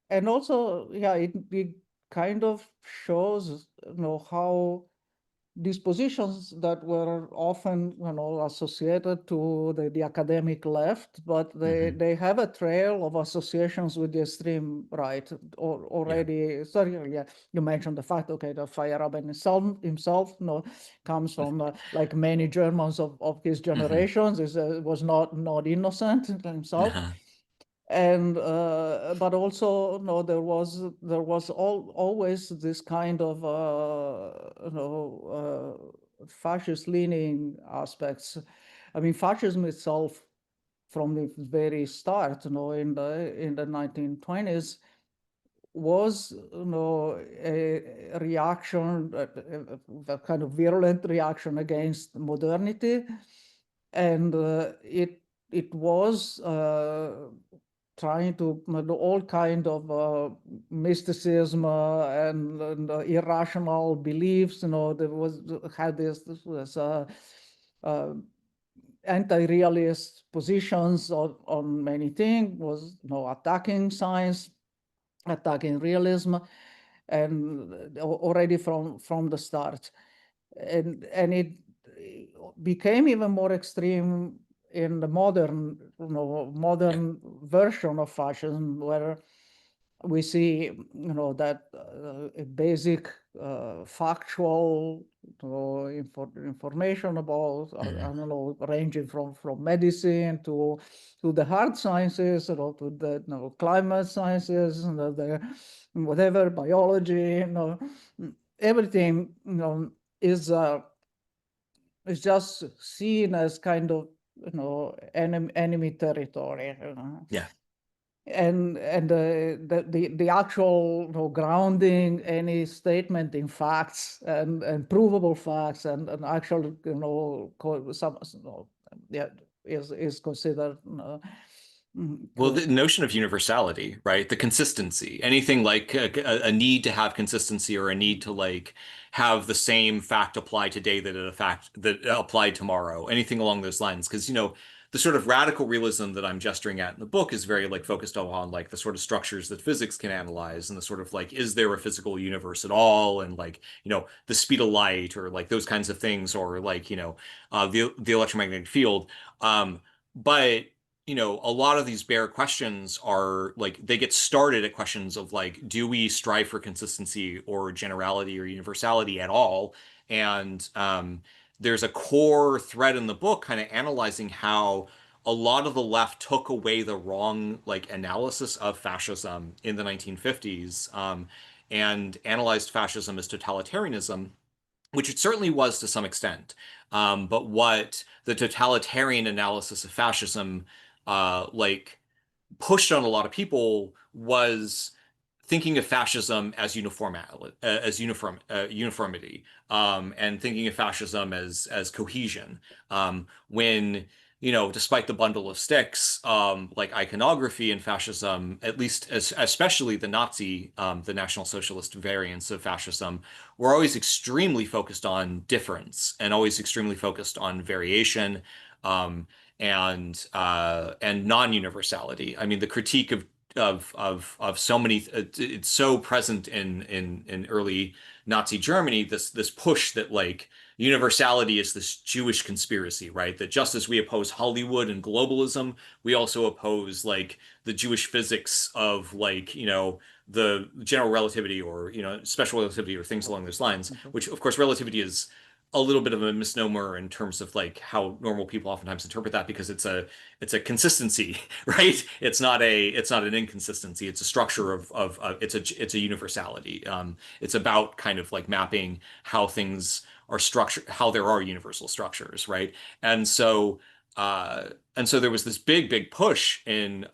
and also, yeah, it kind of shows how these positions that were often associated to the academic left, but Hmm. they have a trail of associations with the extreme right Yeah. already. Sorry, yeah, you mentioned the fact, okay, that Feyerabend himself comes from like many Germans of his Hmm. generations, was not innocent himself. Uh-huh. And but also there was always this kind of fascist leaning aspects. I mean, fascism itself from the very start, in the 1920s, was a reaction, a kind of virulent reaction against modernity, and it was trying to do all kind of mysticism and irrational beliefs. There was had this was uh, anti-realist positions on many things. Was attacking science, attacking realism, and already from the start, and it became even more extreme in the Yeah. modern version of fascism, where we see that a basic factual information about I Hmm. don't know, ranging from medicine to the hard sciences, to the climate sciences, the whatever, biology, everything is just seen as kind of enemy territory. Yeah. And the actual grounding any statement in facts and provable facts and actual some yeah, is considered Well, the notion of universality, right? The consistency, anything like a need to have consistency or a need to like have the same fact apply today that a fact that applied tomorrow, anything along those lines. Because, the sort of radical realism that I'm gesturing at in the book is very like focused on like the sort of structures that physics can analyze and the sort of like, is there a physical universe at all? And like, the speed of light or like those kinds of things, or like, the electromagnetic field. But a lot of these bare questions are like they get started at questions of like, do we strive for consistency or generality or universality at all? And there's a core thread in the book kind of analyzing how a lot of the left took away the wrong like analysis of fascism in the 1950s, and analyzed fascism as totalitarianism, which it certainly was to some extent. But what the totalitarian analysis of fascism like pushed on a lot of people was thinking of fascism as uniformity, and thinking of fascism as cohesion. When despite the bundle of sticks, like iconography in fascism, at least especially the the National Socialist variants of fascism, were always extremely focused on difference and always extremely focused on variation. And non-universality. I mean, the critique of so many, it's so present in early Nazi Germany, this push that like universality is this Jewish conspiracy, right? That just as we oppose Hollywood and globalism, we also oppose like the Jewish physics of like, the general relativity or, special relativity or things along those lines, which of course relativity is a little bit of a misnomer in terms of like how normal people oftentimes interpret that, because it's a consistency, right? It's not an inconsistency. It's a structure of it's a universality. It's about kind of like mapping how things are structured, how there are universal structures, right? And so there was this big push in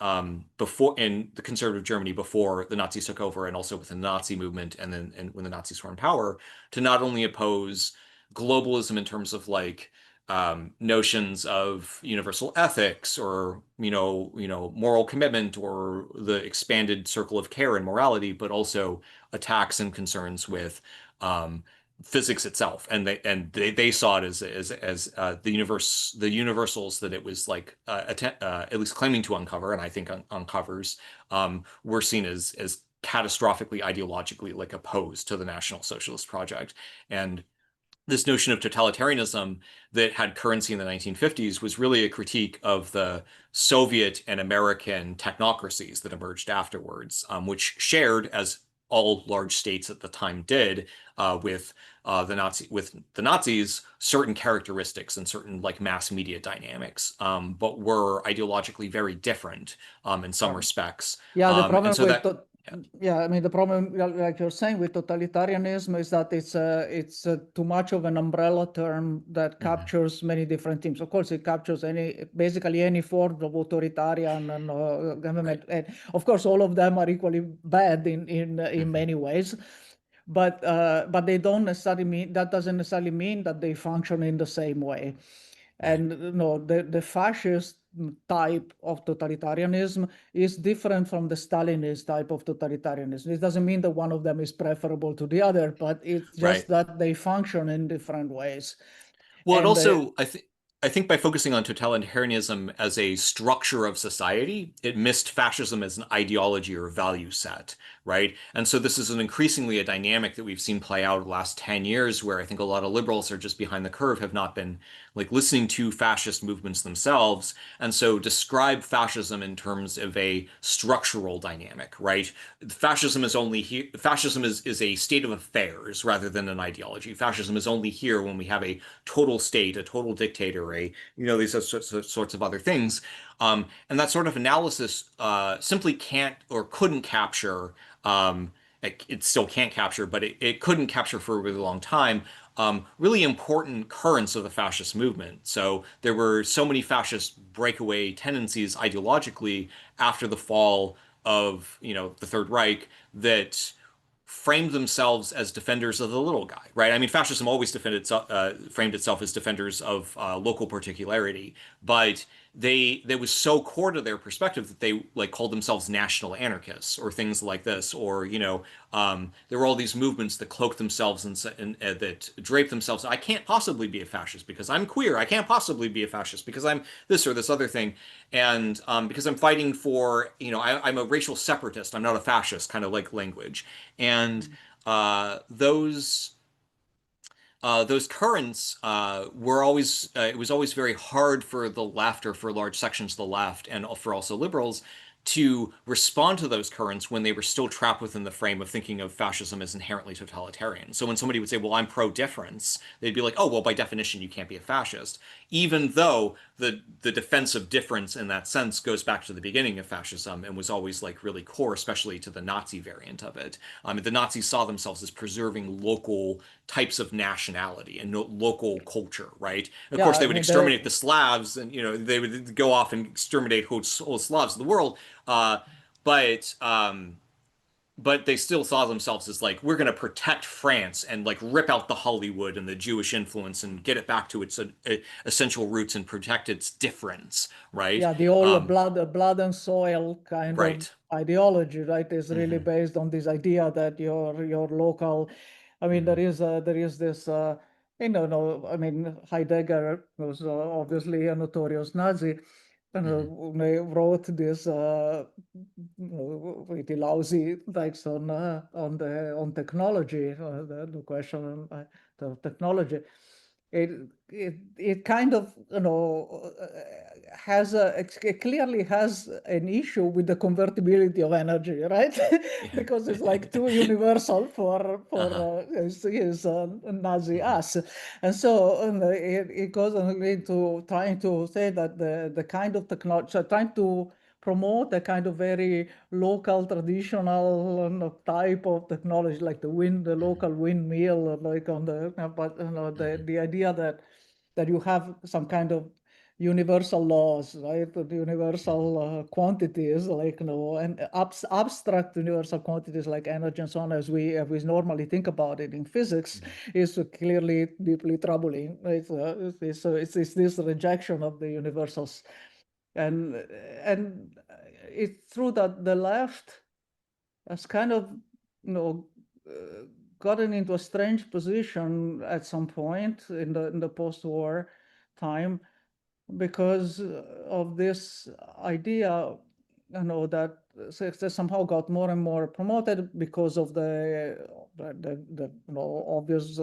before in the conservative Germany before the Nazis took over, and also within the Nazi movement, and when the Nazis were in power, to not only oppose globalism in terms of like notions of universal ethics or moral commitment or the expanded circle of care and morality, but also attacks and concerns with physics itself, and they saw it as the universals that it was like at least claiming to uncover, and I think uncovers, were seen as catastrophically ideologically like opposed to the National Socialist project. And this notion of totalitarianism that had currency in the 1950s was really a critique of the Soviet and American technocracies that emerged afterwards, which shared, as all large states at the time did, with the Nazis, certain characteristics and certain like mass media dynamics, but were ideologically very different in some respects. Yeah, the And problem so with that, yeah, I mean the problem, like you're saying, with totalitarianism is that it's too much of an umbrella term that captures many different things. Of course, it captures basically any form of authoritarian and government, and of course, all of them are equally bad in many ways. But they don't necessarily mean, that doesn't necessarily mean that they function in the same way. And the fascist type of totalitarianism is different from the Stalinist type of totalitarianism. It doesn't mean that one of them is preferable to the other, but it's just that they function in different ways. Well, it And also, I think by focusing on totalitarianism as a structure of society, it missed fascism as an ideology or value set, right? And so this is increasingly a dynamic that we've seen play out over the last 10 years, where I think a lot of liberals are just behind the curve, have not been like listening to fascist movements themselves, and so describe fascism in terms of a structural dynamic, right? Fascism is only here. Fascism is a state of affairs rather than an ideology. Fascism is only here when we have a total state, a total dictator, these sorts of other things. And that sort of analysis simply can't or couldn't capture, it still can't capture, but it couldn't capture for a really long time, really important currents of the fascist movement. So there were so many fascist breakaway tendencies ideologically after the fall of, the Third Reich, that framed themselves as defenders of the little guy, right? I mean, fascism always framed itself as defenders of local particularity, but that was so core to their perspective that they like called themselves national anarchists or things like this, or there were all these movements that cloaked themselves and that draped themselves. I can't possibly be a fascist because I'm queer. I can't possibly be a fascist because I'm this or this other thing, and because I'm fighting for I'm a racial separatist. I'm not a fascist, kind of like language, and those currents were always it was always very hard for the left, or for large sections of the left, and for also liberals, to respond to those currents when they were still trapped within the frame of thinking of fascism as inherently totalitarian. So when somebody would say, well, I'm pro-difference, they'd be like, oh, well, by definition, you can't be a fascist. Even though the defense of difference in that sense goes back to the beginning of fascism and was always like really core, especially to the Nazi variant of it. The Nazis saw themselves as preserving local types of nationality and local culture, right? Of Yeah, course, they I would mean, exterminate the Slavs, and they would go off and exterminate whole Slavs of the world. Uh, but but they still saw themselves as like, we're going to protect France and like rip out the Hollywood and the Jewish influence and get it back to its essential roots and protect its difference, right? yeah, the whole blood and soil kind of Right. ideology, right, is really Hmm. based on this idea that your local. I mean, Hmm. there is this. No, I mean, Heidegger was obviously a notorious Nazi, and Hmm. they wrote this pretty lousy text on technology, the question the technology. It kind of has it clearly has an issue with the convertibility of energy, right? Yeah. Because it's like too universal for Uh-huh. his Nazi ass, and so it goes on into trying to say that the kind of technology, so trying to promote a kind of very local, traditional type of technology, like the local windmill, like on the, but the idea that you have some kind of universal laws, right? The universal quantities, like and abstract universal quantities like energy and so on, as we normally think about it in physics, is clearly deeply troubling. It's this rejection of the universals, and and it's true that the left has kind of uh, gotten into a strange position at some point in the post-war time because of this idea, that somehow got more and more promoted because of the obvious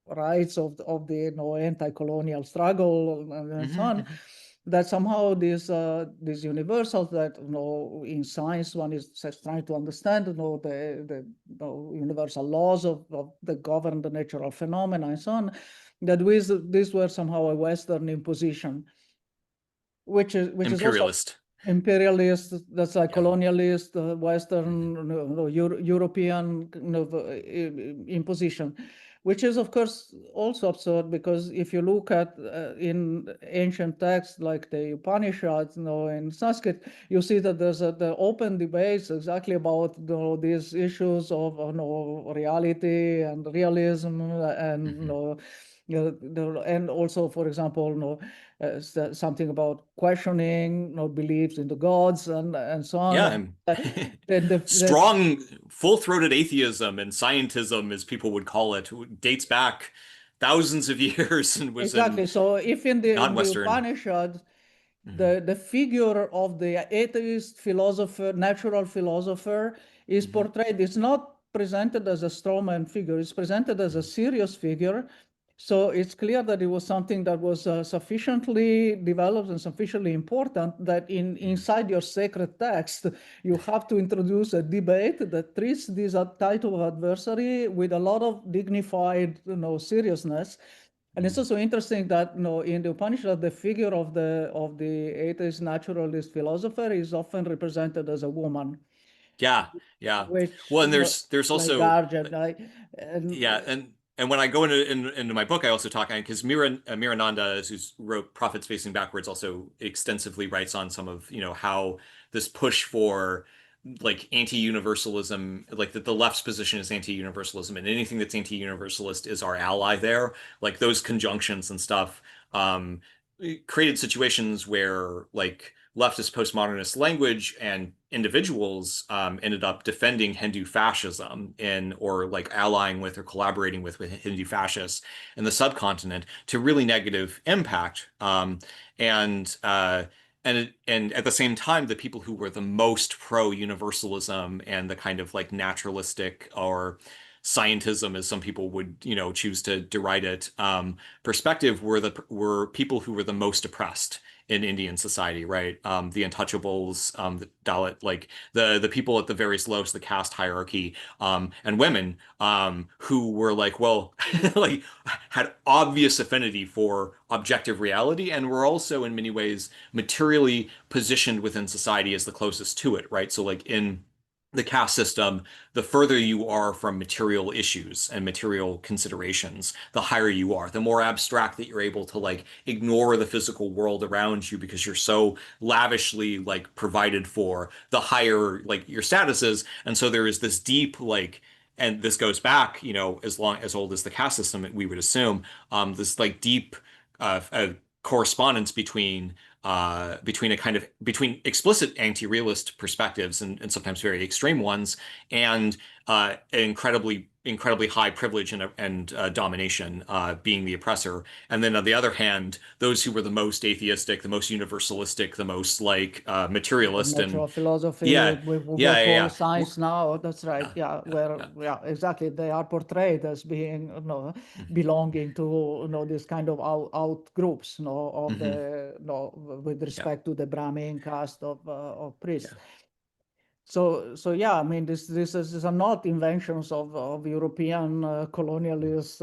rights of the anti-colonial struggle and so Hmm. on. Hmm. That somehow these universals that in science one is trying to understand the universal laws of the govern the natural phenomena and so on, that these were somehow a Western imposition, which is also Imperialist. imperialist, that's like Yeah. colonialist, Hmm. Western, European imposition, which is of course also absurd because if you look at in ancient texts like the Upanishads, in Sanskrit, you see that there's the open debates exactly about these issues of reality and realism and Hmm. and also, for example, something about questioning beliefs in the gods and so on. Yeah, And I'm then the strong, full-throated atheism and scientism, as people would call it, dates back thousands of years and was in exactly. So if in the non-Western. Upanishad, Mhm. the figure of the atheist philosopher, natural philosopher, is Mhm. portrayed. It's not presented as a straw man figure. It's presented as a serious figure. So it's clear that it was something that was sufficiently developed and sufficiently important that Mhm. inside your sacred text, you have to introduce a debate that treats this type of adversary with a lot of dignified, seriousness. And it's Mhm. also interesting that in the Upanishad, the figure of the atheist naturalist philosopher is often represented as a woman, Yeah, yeah. which Well, and there's like also guardian, and yeah, and when I go into my book, I also talk because Mirananda, who wrote Prophets Facing Backwards, also extensively writes on some of how this push for like anti-universalism, like that the left's position is anti-universalism, and anything that's anti-universalist is our ally there. Like those conjunctions and stuff created situations where like leftist postmodernist language and individuals ended up defending Hindu fascism in or like allying with or collaborating with Hindu fascists in the subcontinent to really negative impact. And and at the same time, the people who were the most pro-universalism and the kind of like naturalistic or scientism, as some people would, choose to deride it, perspective, were people who were the most oppressed in Indian society, right? The untouchables, the Dalit, like the people at the various levels of the caste hierarchy, and women, who were like, well, like had obvious affinity for objective reality, and were also in many ways materially positioned within society as the closest to it, right? So like in the caste system, the further you are from material issues and material considerations, the higher you are, the more abstract that you're able to like ignore the physical world around you because you're so lavishly like provided for, the higher like your status is. And so there is this deep like, and this goes back, as old as the caste system, we would assume, this like deep correspondence between explicit anti-realist perspectives and sometimes very extreme ones, and incredibly high privilege and domination, being the oppressor. And then on the other hand, those who were the most atheistic, the most universalistic, the most like materialist, Natural and philosophy, yeah, we yeah, yeah, call yeah. science now. That's right. Yeah, Yeah, yeah, where yeah. exactly, they are portrayed as being, belonging to, this kind of out groups, of Hmm. the, with Yeah, respect to the Brahmin caste of priests. yeah, So yeah, I mean, these are not inventions of European colonialist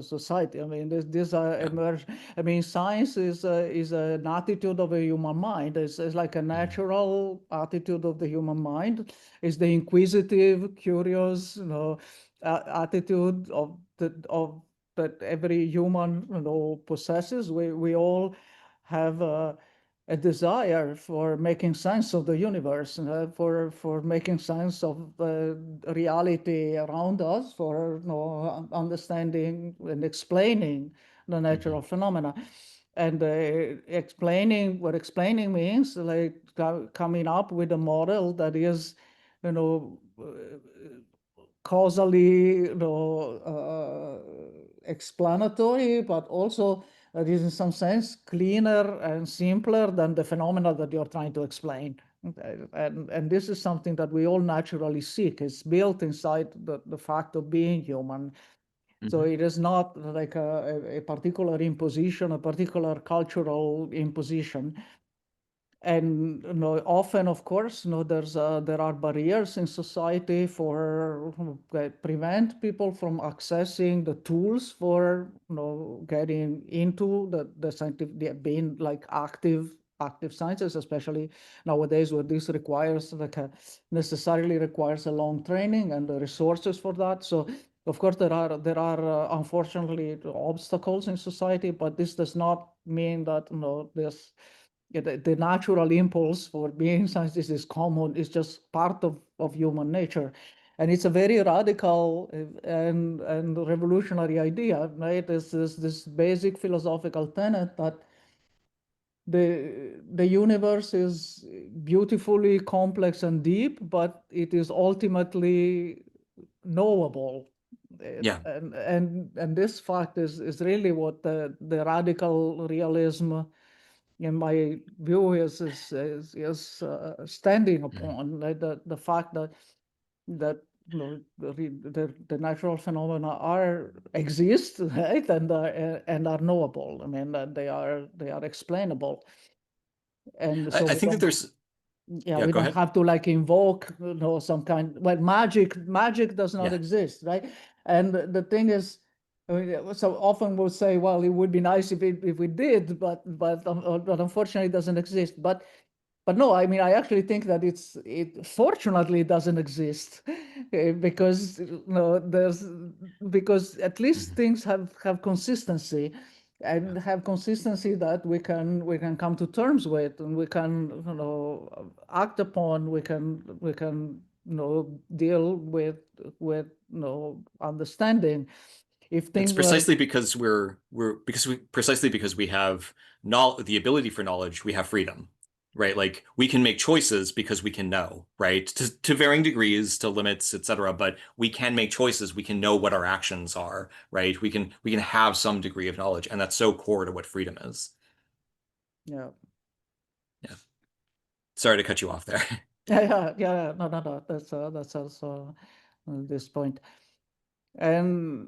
society. I mean, these are yeah. emerged. I mean, science is an attitude of a human mind. It's like a Mhm. natural attitude of the human mind. It's the inquisitive, curious, attitude that every human, possesses. We all have a desire for making sense of the universe, for making sense of the reality around us, for understanding and explaining the natural Mhm. phenomena. And what explaining means, like coming up with a model that is, causally, explanatory, but also that is in some sense cleaner and simpler than the phenomena that you're trying to explain. And this is something that we all naturally seek. It's built inside the fact of being human. So Mhm. it is not like a particular imposition, a particular cultural imposition. And often, of course, there are barriers in society for that prevent people from accessing the tools for getting into the scientific, being like active sciences, especially nowadays, where this requires necessarily requires a long training and the resources for that. So of course there are unfortunately obstacles in society, but this does not mean that there's the natural impulse for being scientists is common. It's just part of human nature. And it's a very radical and revolutionary idea, right? This basic philosophical tenet that the universe is beautifully complex and deep, but it is ultimately knowable. Yeah. And this fact is really what the radical realism, in my view, is standing Mhm. upon, like the fact that the natural phenomena exist, right, and are knowable. I mean, that they are explainable, and so I we think that don't. there's, Yeah, yeah, we go don't ahead. have to like invoke, some kind. Well, magic does not Yeah. exist, right? And the thing is, I mean, so often we'll say, well, it would be nice if we did, but unfortunately, it doesn't exist. But no, I mean, I actually think that it fortunately doesn't exist, because because at least Mhm. things have consistency, Yeah. and have consistency that we can come to terms with, and we can act upon. We can deal with understanding. If It's things were precisely because we have the ability for knowledge, we have freedom, right? Like we can make choices because we can know, right? To varying degrees, to limits, etc. But we can make choices. We can know what our actions are, right? We can have some degree of knowledge, and that's so core to what freedom is. yeah. Yeah. Sorry to cut you off there. Yeah, no. That's also this point. And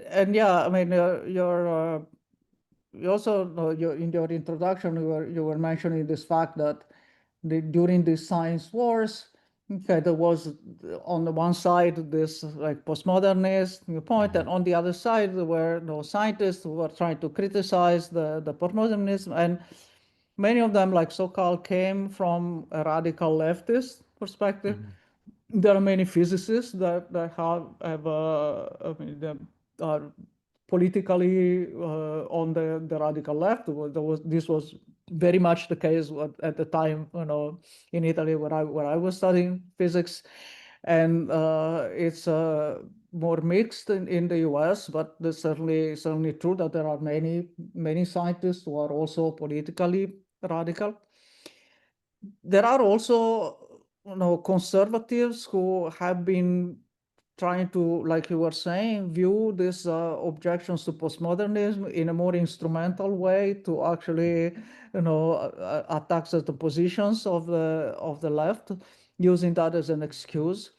and yeah, I mean, you also in your introduction you were mentioning this fact that during the science wars, okay, there was on the one side this like postmodernist point, and on the other side there were scientists who were trying to criticize the postmodernism, and many of them, like so-called, came from a radical leftist perspective. There are many physicists that have I mean, that are politically on the radical left. This was very much the case at the time, in Italy where I was studying physics, and it's more mixed in the US. But it's certainly true that there are many scientists who are also politically radical. There are also conservatives who have been trying to, like you were saying, view these objections to postmodernism in a more instrumental way to actually attack the positions of the left, using that as an excuse.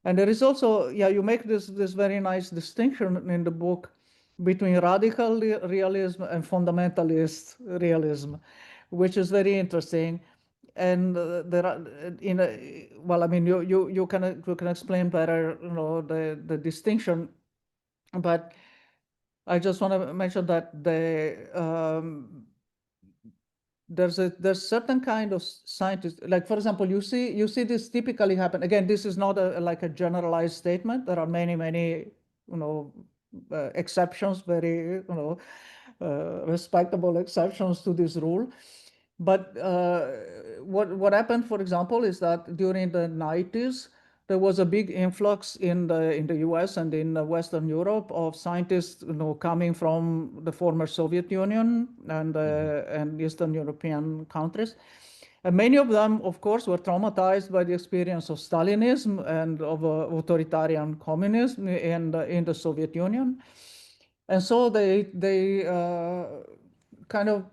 And there is also, yeah, you make this very nice distinction in the book between radical realism and fundamentalist realism, which is very interesting. And there are well, I mean, you can explain better, the distinction, but I just want to mention that there's certain kind of scientists, like for example, you see this typically happen. Again, this is not like a generalized statement. There are many exceptions, very respectable exceptions to this rule. But what happened, for example, is that during the 90s, there was a big influx in the US and in Western Europe of scientists, coming from the former Soviet Union and Eastern European countries. And many of them, of course, were traumatized by the experience of Stalinism and of authoritarian communism in the Soviet Union. And so they kind of,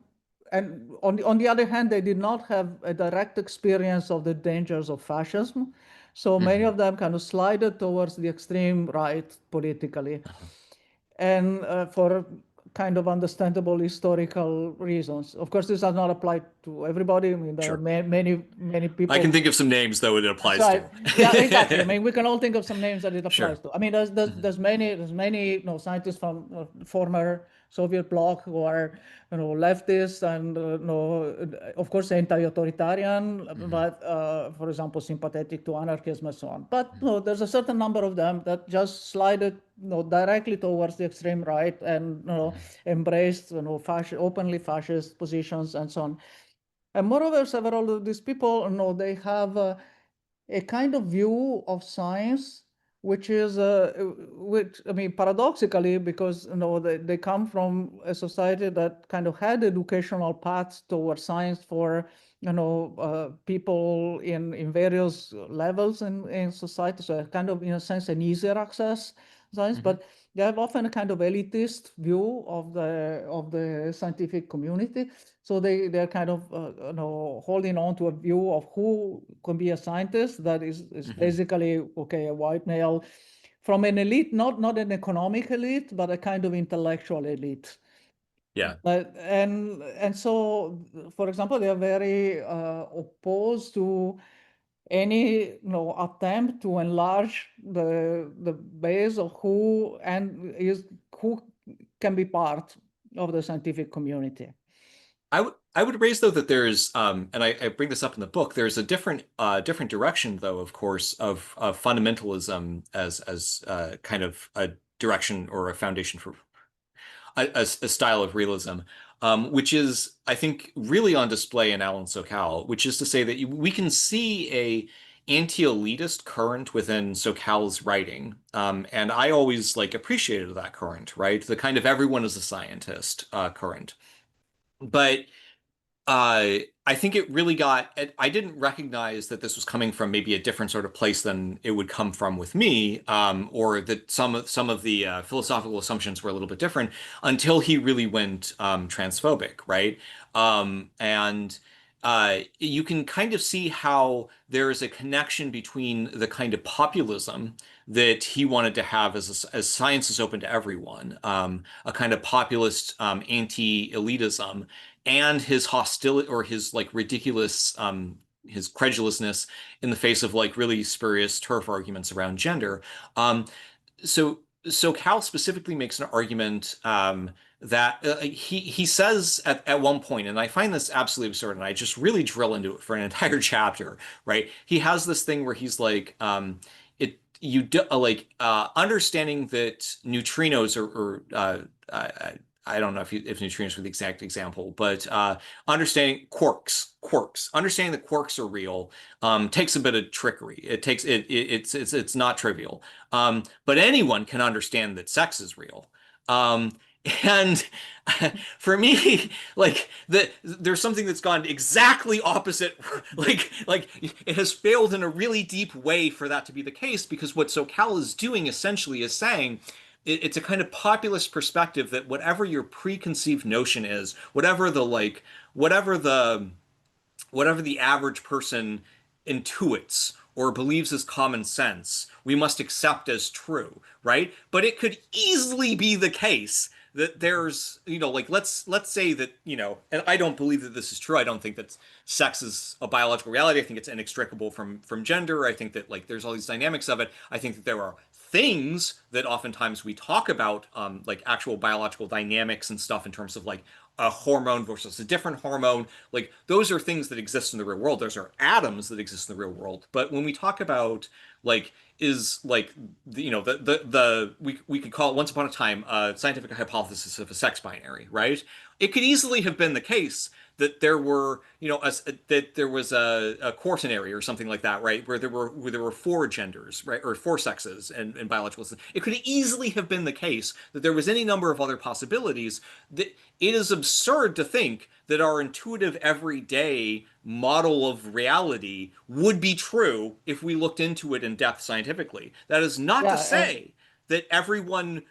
and on the other hand, they did not have a direct experience of the dangers of fascism. So many of them kind of slided towards the extreme right politically. And for kind of understandable historical reasons. Of course, this does not apply to everybody. I mean, there are many people. I can think of some names, though, it applies to. Yeah, exactly. I mean, we can all think of some names that it applies Sure. to. I mean, there's many scientists from former Soviet bloc who are leftist and of course anti-authoritarian, but for example sympathetic to anarchism and so on. But there's a certain number of them that just slided directly towards the extreme right and embraced openly fascist positions and so on. And moreover, several of these people, they have a kind of view of science, which is, which I mean, paradoxically, because they come from a society that kind of had educational paths towards science for people in various levels in society. So kind of, in a sense, an easier access science, but they have often a kind of elitist view of the scientific community. So they're kind of holding on to a view of who can be a scientist that is basically a white male from an elite, not an economic elite, but a kind of intellectual elite. Yeah. And so, for example, they are very opposed to any attempt to enlarge the base of who can be part of the scientific community. I would raise, though, that there's and I bring this up in the book, there's a different direction, though, of course, of fundamentalism as kind of a direction or a foundation for a style of realism, which is, I think, really on display in Alan Sokal, which is to say that we can see a anti-elitist current within Sokal's writing. And I always appreciated that current, right? The kind of everyone is a scientist current. But I think it really I didn't recognize that this was coming from maybe a different sort of place than it would come from with me, or that some of the philosophical assumptions were a little bit different until he really went transphobic, right? And you can kind of see how there is a connection between the kind of populism that he wanted to have as science is open to everyone, a kind of populist anti-elitism, and his hostility or his like ridiculous his credulousness in the face of like really spurious turf arguments around gender. Um, so Cal specifically makes an argument that he says at one point, and I find this absolutely absurd, and I just really drill into it for an entire chapter, right? He has this thing where he's like, understanding that neutrinos I don't know if neutrinos are the exact example, but understanding understanding that quarks are real takes a bit of trickery. It's not trivial. But anyone can understand that sex is real. And for me, like there's something that's gone exactly opposite. Like it has failed in a really deep way for that to be the case, because what SoCal is doing essentially is saying it's a kind of populist perspective that whatever your preconceived notion is, whatever the average person intuits or believes is common sense, we must accept as true, right? But it could easily be the case that there's, like let's say that, and I don't believe that this is true. I don't think that sex is a biological reality. I think it's inextricable from gender. I think that like there's all these dynamics of it. I think that there are things that oftentimes we talk about, like actual biological dynamics and stuff in terms of like a hormone versus a different hormone. Like those are things that exist in the real world. Those are atoms that exist in the real world. But when we talk about like is like we could call it once upon a time a scientific hypothesis of a sex binary, right? It could easily have been the case that there were that there was a quaternary or something like that, right, where there were four genders, right, or four sexes in biological systems. It could easily have been the case that there was any number of other possibilities. That it is absurd to think that our intuitive everyday model of reality would be true if we looked into it in depth scientifically. That is not to say that everyone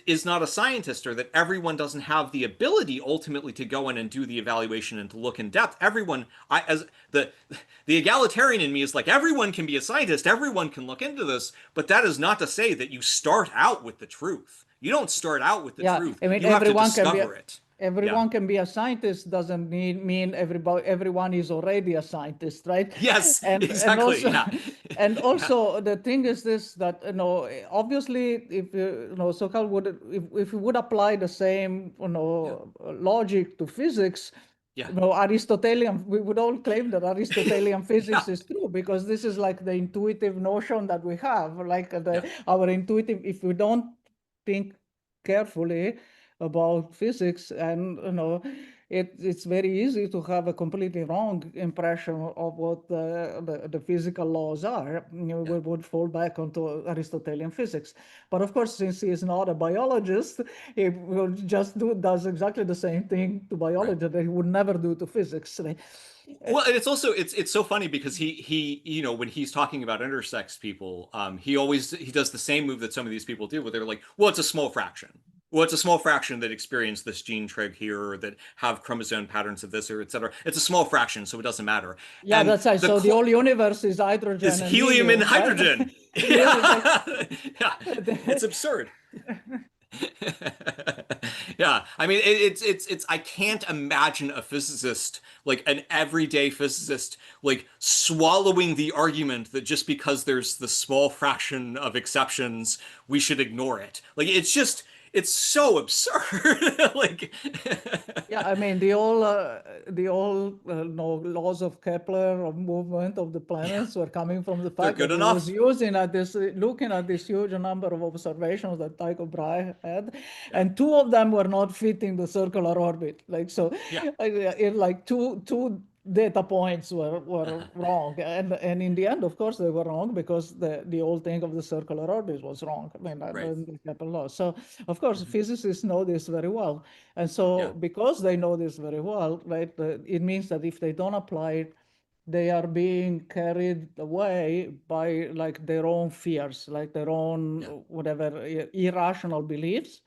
is not a scientist, or that everyone doesn't have the ability ultimately to go in and do the evaluation and to look in depth. Everyone, as the egalitarian in me is like, everyone can be a scientist, everyone can look into this, but that is not to say that you start out with the truth. You don't start out with the truth. I mean, you have to discover it. Everyone can be a scientist doesn't mean everyone is already a scientist, right? Yes, and exactly. And also the thing is this, that obviously if SoCal would, if we would apply the same logic to physics, Aristotelian, we would all claim that Aristotelian physics is true, because this is like the intuitive notion that we have, like our intuitive, if we don't think carefully about physics, and it's very easy to have a completely wrong impression of what the physical laws are. We would fall back onto Aristotelian physics. But of course, since he is not a biologist, he will just does exactly the same thing to biology that he would never do to physics. Well, and it's also it's so funny because he when he's talking about intersex people, he does the same move that some of these people do, where they're like, well, it's a small fraction. Well, it's a small fraction that experience this gene trig here, or that have chromosome patterns of this, or etc. It's a small fraction, so it doesn't matter. Yeah, and that's right. So the whole universe is hydrogen. Is helium and hydrogen. Yeah. It's absurd. Yeah, I mean it's I can't imagine a physicist, like an everyday physicist, like swallowing the argument that just because there's the small fraction of exceptions, we should ignore it. Like it's so absurd. Like yeah, I mean the old laws of Kepler of movement of the planets were coming from the fact that he was looking at this huge number of observations that Tycho Brahe had, and two of them were not fitting the circular orbit. Like so, like two data points were wrong, and in the end, of course, they were wrong, because the whole thing of the circular orbit was wrong. I mean, the Kepler law. So of course, physicists know this very well, and so because they know this very well, right, it means that if they don't apply it, they are being carried away by like their own fears, like their own whatever irrational beliefs.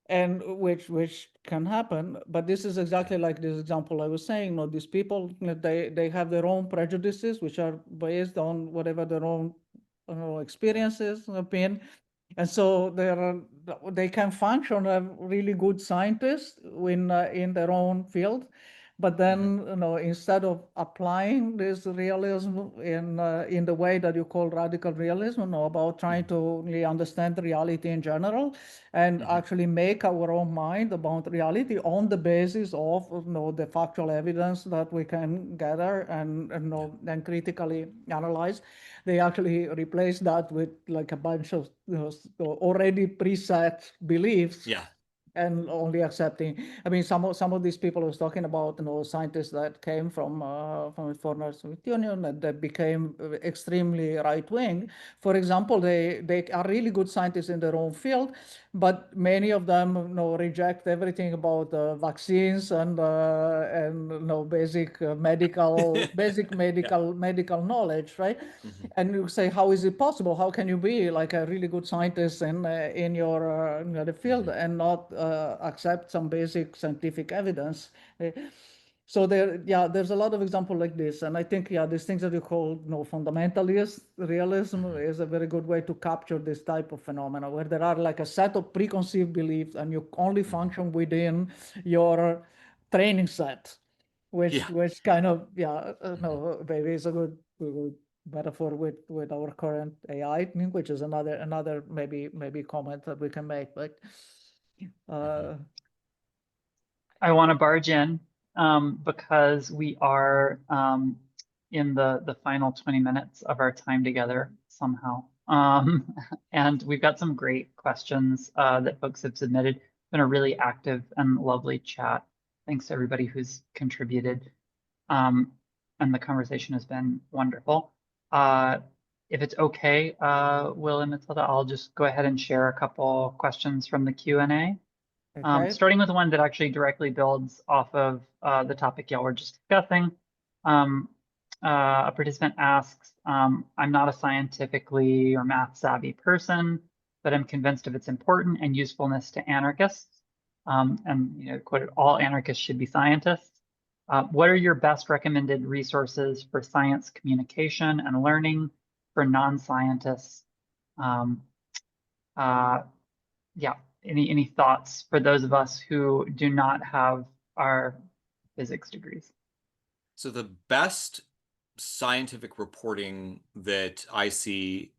and which can happen. But this is exactly like this example I was saying. These people, they have their own prejudices, which are based on whatever their own experiences have been. And so they can function as really good scientists in their own field. But then, instead of applying this realism in the way that you call radical realism, about trying to really understand reality in general and actually make our own mind about reality on the basis of the factual evidence that we can gather and critically analyze, they actually replace that with like a bunch of already preset beliefs. Yeah. And only accepting. I mean, some of these people I was talking about, scientists that came from the former Soviet Union that became extremely right wing. For example, they are really good scientists in their own field, but many of them reject everything about vaccines and basic medical medical knowledge, right? And you say, how is it possible? How can you be like a really good scientist in your the field and not accept some basic scientific evidence? So there's a lot of examples like this, and I think these things that you call fundamentalist realism is a very good way to capture this type of phenomena, where there are like a set of preconceived beliefs, and you only function within your training set, which kind of maybe is a good metaphor with our current AI, which is another maybe comment that we can make, but. I want to barge in because we are in the final 20 minutes of our time together somehow. And we've got some great questions that folks have submitted. It's been a really active and lovely chat. Thanks to everybody who's contributed. And the conversation has been wonderful. If it's okay, Will and Matilda, I'll just go ahead and share a couple questions from the Q&A. Okay. Starting with the one that actually directly builds off of the topic y'all were just discussing. A participant asks, I'm not a scientifically or math savvy person, but I'm convinced of its importance and usefulness to anarchists. And quoted, all anarchists should be scientists. What are your best recommended resources for science communication and learning for non-scientists? Any thoughts for those of us who do not have our physics degrees? So the best scientific reporting that I see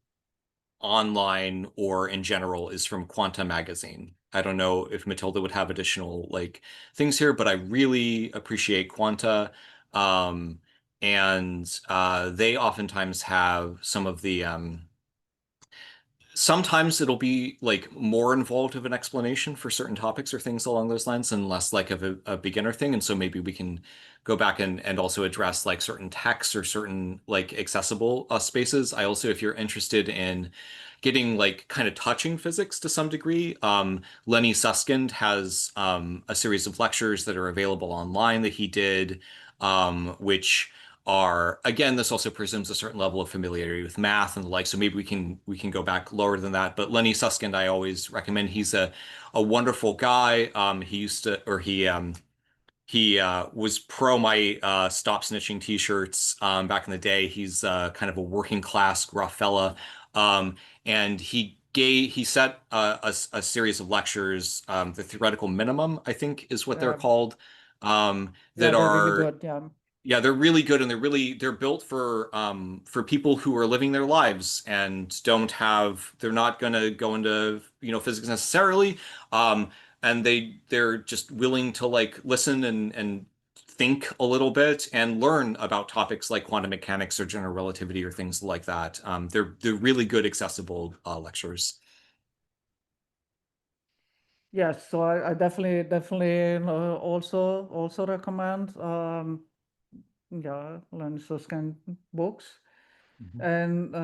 online or in general is from Quanta magazine. I don't know if Matilda would have additional things here, but I really appreciate Quanta. And they oftentimes have some of the sometimes it'll be more involved of an explanation for certain topics or things along those lines and less like of a beginner thing. And so maybe we can go back and also address certain texts or certain accessible spaces. I also, if you're interested in getting kind of touching physics to some degree, Lenny Suskind has a series of lectures that are available online that he did, which are, again, this also presumes a certain level of familiarity with math and the like, so maybe we can go back lower than that. But Lenny Suskind, I always recommend. He's a wonderful guy. He used to, or he was pro my Stop Snitching t-shirts back in the day. He's kind of a working class gruff fella, and he set a series of lectures, the Theoretical Minimum, I think is what they're called, that are really good, yeah, they're really good, and they're built for people who are living their lives and they're not going to go into physics necessarily, and they're just willing to listen and think a little bit and learn about topics like quantum mechanics or general relativity or things like that. They're really good, accessible lectures. Yes, so I definitely also recommend Lenny Suskind books. And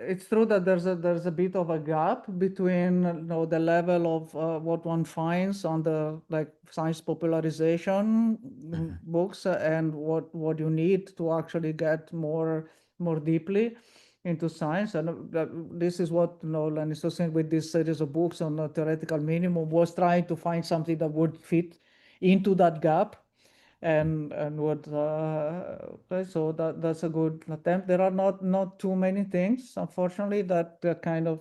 it's true that there's a bit of a gap between the level of what one finds on the science popularization books and what you need to actually get more deeply. into science. And this is what, Lenny was saying with this series of books on the theoretical minimum, was trying to find something that would fit into that gap. And what okay, so that's a good attempt. There are not too many things, unfortunately, that kind of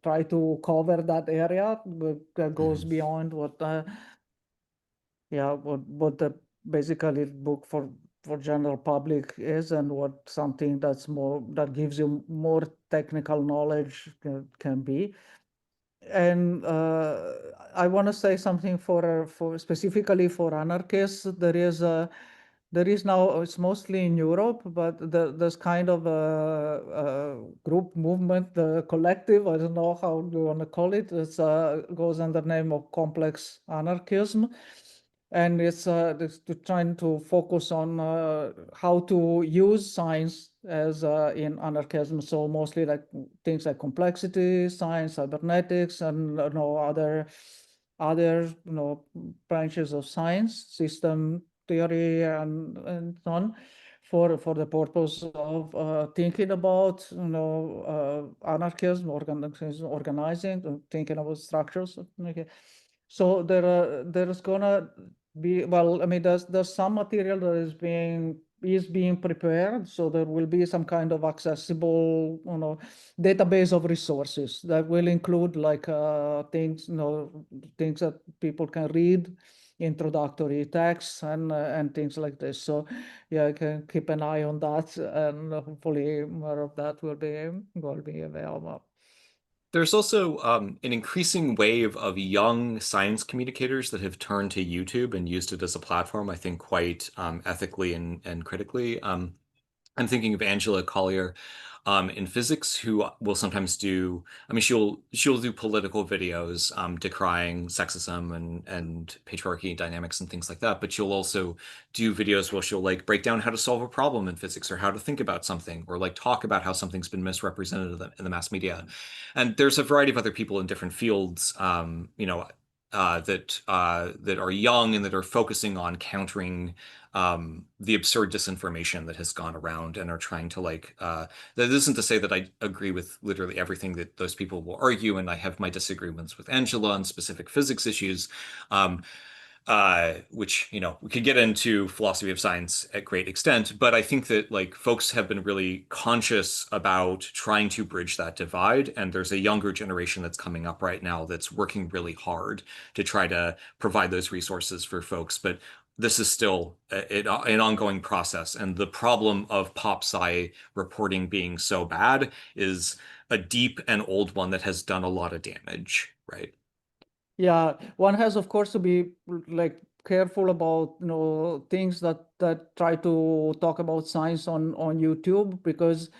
try to cover that area, but that goes beyond what what the basically book for general public is, and what something that's more that gives you more technical knowledge can be. And I want to say something for specifically for anarchists. There is now, it's mostly in Europe, but there's kind of a group movement, the collective. I don't know how you want to call it. It goes under the name of complex anarchism, and it's trying to focus on how to use science as in anarchism. So mostly like things like complexity science, cybernetics, and other branches of science, system theory, and so on, for the purpose of thinking about anarchism, organizing, thinking about structures. Okay. So there's gonna be, well, I mean, there's some material that is being prepared, so there will be some kind of accessible database of resources that will include like things things that people can read, introductory texts, and things like this. So yeah, I can keep an eye on that, and hopefully more of that will be available. There's also an increasing wave of young science communicators that have turned to YouTube and used it as a platform, I think, quite ethically and critically. I'm thinking of Angela Collier in physics, who will sometimes do. I mean, she'll do political videos decrying sexism and patriarchy dynamics and things like that. But she'll also do videos where she'll like break down how to solve a problem in physics, or how to think about something, or like talk about how something's been misrepresented in the mass media. And there's a variety of other people in different fields, that are young and that are focusing on countering the absurd disinformation that has gone around, and are trying to that isn't to say that I agree with literally everything that those people will argue, and I have my disagreements with Angela on specific physics issues. Which, we could get into philosophy of science at great extent, but I think that like folks have been really conscious about trying to bridge that divide. And there's a younger generation that's coming up right now that's working really hard to try to provide those resources for folks. But this is still an ongoing process. And the problem of pop sci reporting being so bad is a deep and old one that has done a lot of damage, right? Yeah, one has, of course, to be like careful about things that try to talk about science on YouTube, because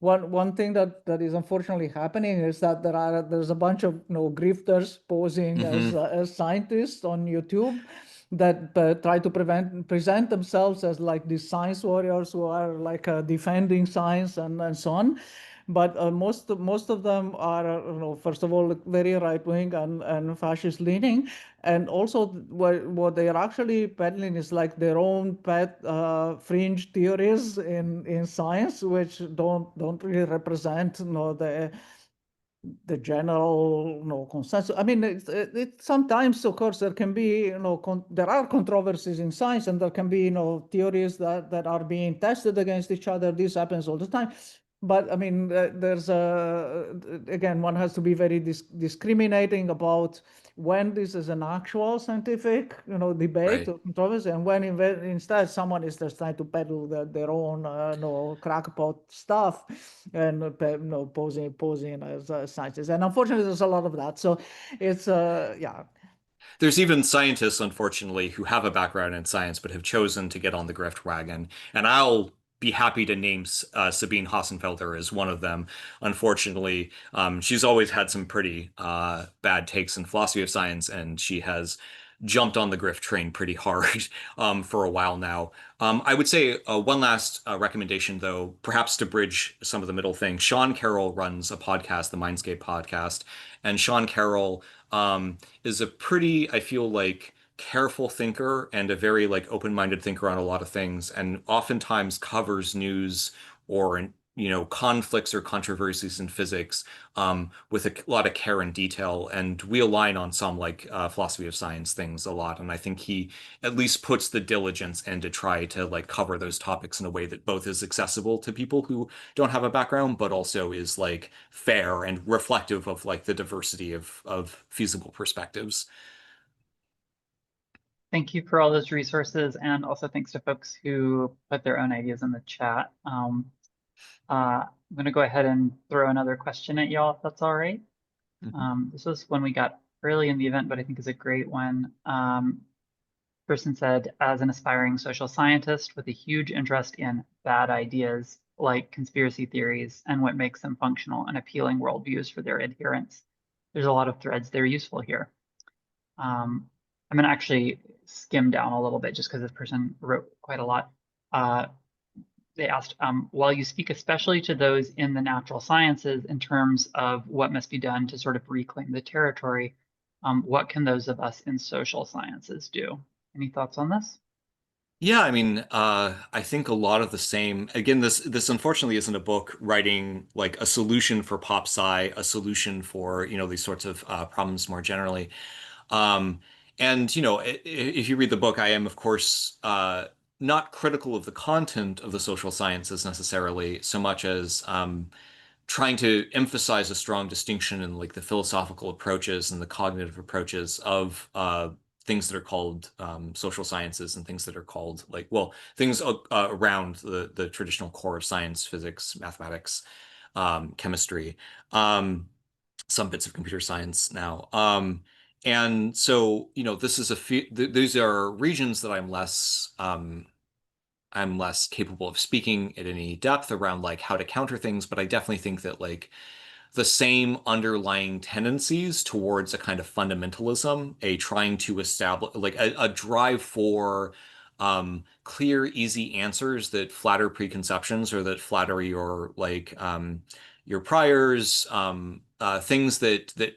one thing that is unfortunately happening is that there's a bunch of grifters posing as scientists on YouTube that try to present themselves as like these science warriors who are like defending science and so on. But most of them are, first of all, very right wing and fascist leaning, and also what they are actually peddling is like their own pet fringe theories in science, which don't really represent the general consensus. I mean, it sometimes, of course, there can be there are controversies in science, and there can be theories that are being tested against each other. This happens all the time. But I mean, there's again, one has to be very discriminating about when this is an actual scientific debate Right. or controversy, and when instead someone is just trying to peddle their own crackpot stuff, and posing as scientists. And unfortunately, there's a lot of that. So it's yeah. There's even scientists, unfortunately, who have a background in science but have chosen to get on the grift wagon. And I'll be happy to name Sabine Hassenfelder as one of them. Unfortunately, she's always had some pretty bad takes in philosophy of science, and she has jumped on the grift train pretty hard for a while now. I would say one last recommendation, though, perhaps to bridge some of the middle thing. Sean Carroll runs a podcast, the Mindscape podcast, and Sean Carroll is a pretty, I feel like, careful thinker and a very like open-minded thinker on a lot of things, and oftentimes covers news or conflicts or controversies in physics with a lot of care and detail. And we align on some like philosophy of science things a lot. And I think he at least puts the diligence in to try to like cover those topics in a way that both is accessible to people who don't have a background, but also is like fair and reflective of like the diversity of feasible perspectives. Thank you for all those resources, and also thanks to folks who put their own ideas in the chat. I'm going to go ahead and throw another question at y'all, if that's all right. This was one we got early in the event, but I think is a great one. Person said, as an aspiring social scientist with a huge interest in bad ideas like conspiracy theories and what makes them functional and appealing worldviews for their adherents, there's a lot of threads that are useful here. I'm going to actually skim down a little bit just because this person wrote quite a lot. They asked, while you speak especially to those in the natural sciences in terms of what must be done to sort of reclaim the territory, what can those of us in social sciences do? Any thoughts on this? Yeah, I mean, I think a lot of the same. Again, this unfortunately isn't a book writing like a solution for pop sci, a solution for, these sorts of problems more generally. Um, and if you read the book, I am, of course, not critical of the content of the social sciences necessarily, so much as trying to emphasize a strong distinction in like the philosophical approaches and the cognitive approaches of things that are called social sciences and things that are called like, well, things around the traditional core of science, physics, mathematics, chemistry, some bits of computer science now. And so, this is these are regions that I'm less capable of speaking at any depth around like how to counter things, but I definitely think that like the same underlying tendencies towards a kind of fundamentalism, a trying to establish like a drive for clear, easy answers that flatter preconceptions or that flatter your priors, things that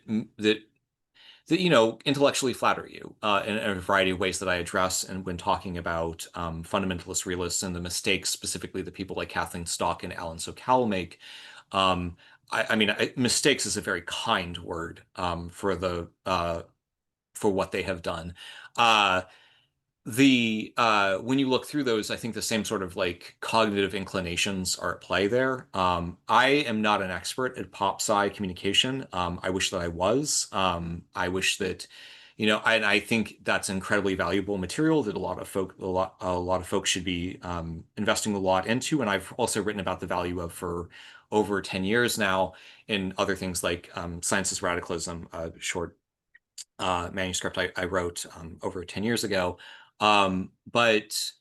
intellectually flatter you in a variety of ways that I address and when talking about fundamentalist realists and the mistakes specifically that people like Kathleen Stock and Alan Sokal make. I mean, mistakes is a very kind word for what they have done. When you look through those, I think the same sort of like cognitive inclinations are at play there. I am not an expert at pop sci communication. I wish that I was. I wish that, and I think that's incredibly valuable material that a lot of folks should be investing a lot into. And I've also written about the value of for over 10 years now in other things like Science is Radicalism, a short manuscript I wrote over 10 years ago. But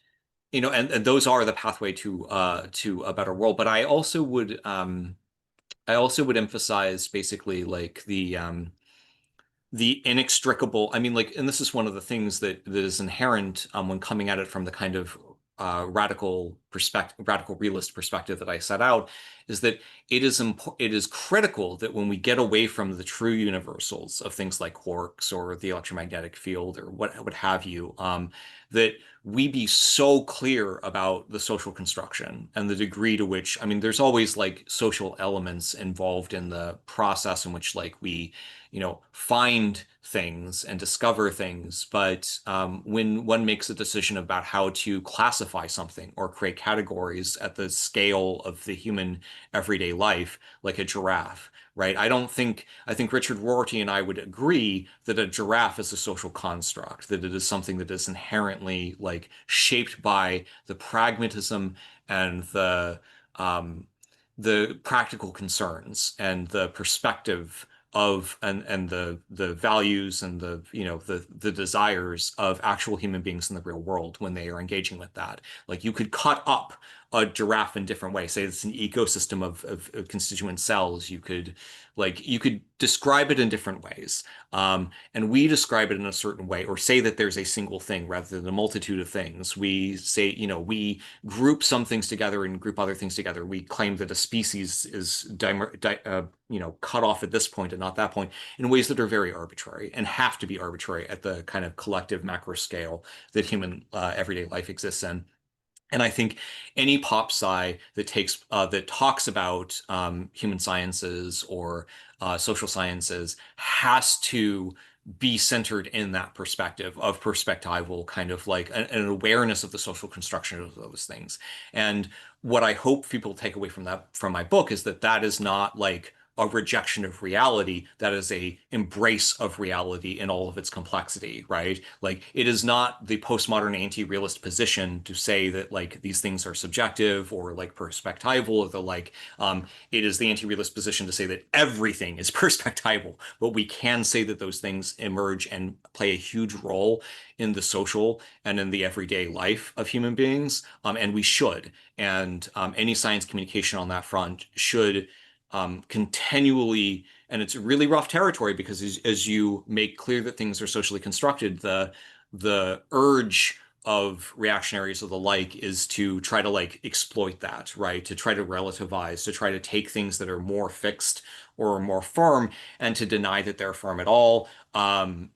and those are the pathway to a better world. But I also would emphasize basically like the inextricable, I mean, like, and this is one of the things that is inherent when coming at it from the kind of radical realist perspective that I set out, is that it is critical that when we get away from the true universals of things like quarks or the electromagnetic field or what have you, that we be so clear about the social construction and the degree to which, I mean, there's always like social elements involved in the process in which like we find things and discover things. But when one makes a decision about how to classify something or create categories at the scale of the human everyday life, like a giraffe, right? I think Richard Rorty and I would agree that a giraffe is a social construct, that it is something that is inherently like shaped by the pragmatism and the practical concerns and the perspective of and the values and the desires of actual human beings in the real world when they are engaging with that. Like you could cut up a giraffe in different ways. Say it's an ecosystem of constituent cells. You could describe it in different ways. And we describe it in a certain way, or say that there's a single thing rather than a multitude of things. We say, we group some things together and group other things together. We claim that a species is cut off at this point and not that point in ways that are very arbitrary and have to be arbitrary at the kind of collective macro scale that human everyday life exists in. And I think any pop sci that talks about human sciences or social sciences has to be centered in that perspective of perspectival kind of like an awareness of the social construction of those things. And what I hope people take away from my book is that that is not like a rejection of reality. That is a embrace of reality in all of its complexity, right? Like it is not the postmodern anti-realist position to say that like these things are subjective or like perspectival or the like. It is the anti-realist position to say that everything is perspectival, but we can say that those things emerge and play a huge role in the social and in the everyday life of human beings, and we should. And any science communication on that front should continually, and it's really rough territory because as you make clear that things are socially constructed, the urge of reactionaries or the like is to try to like exploit that, right? To try to relativize, to try to take things that are more fixed or more firm and to deny that they're firm at all,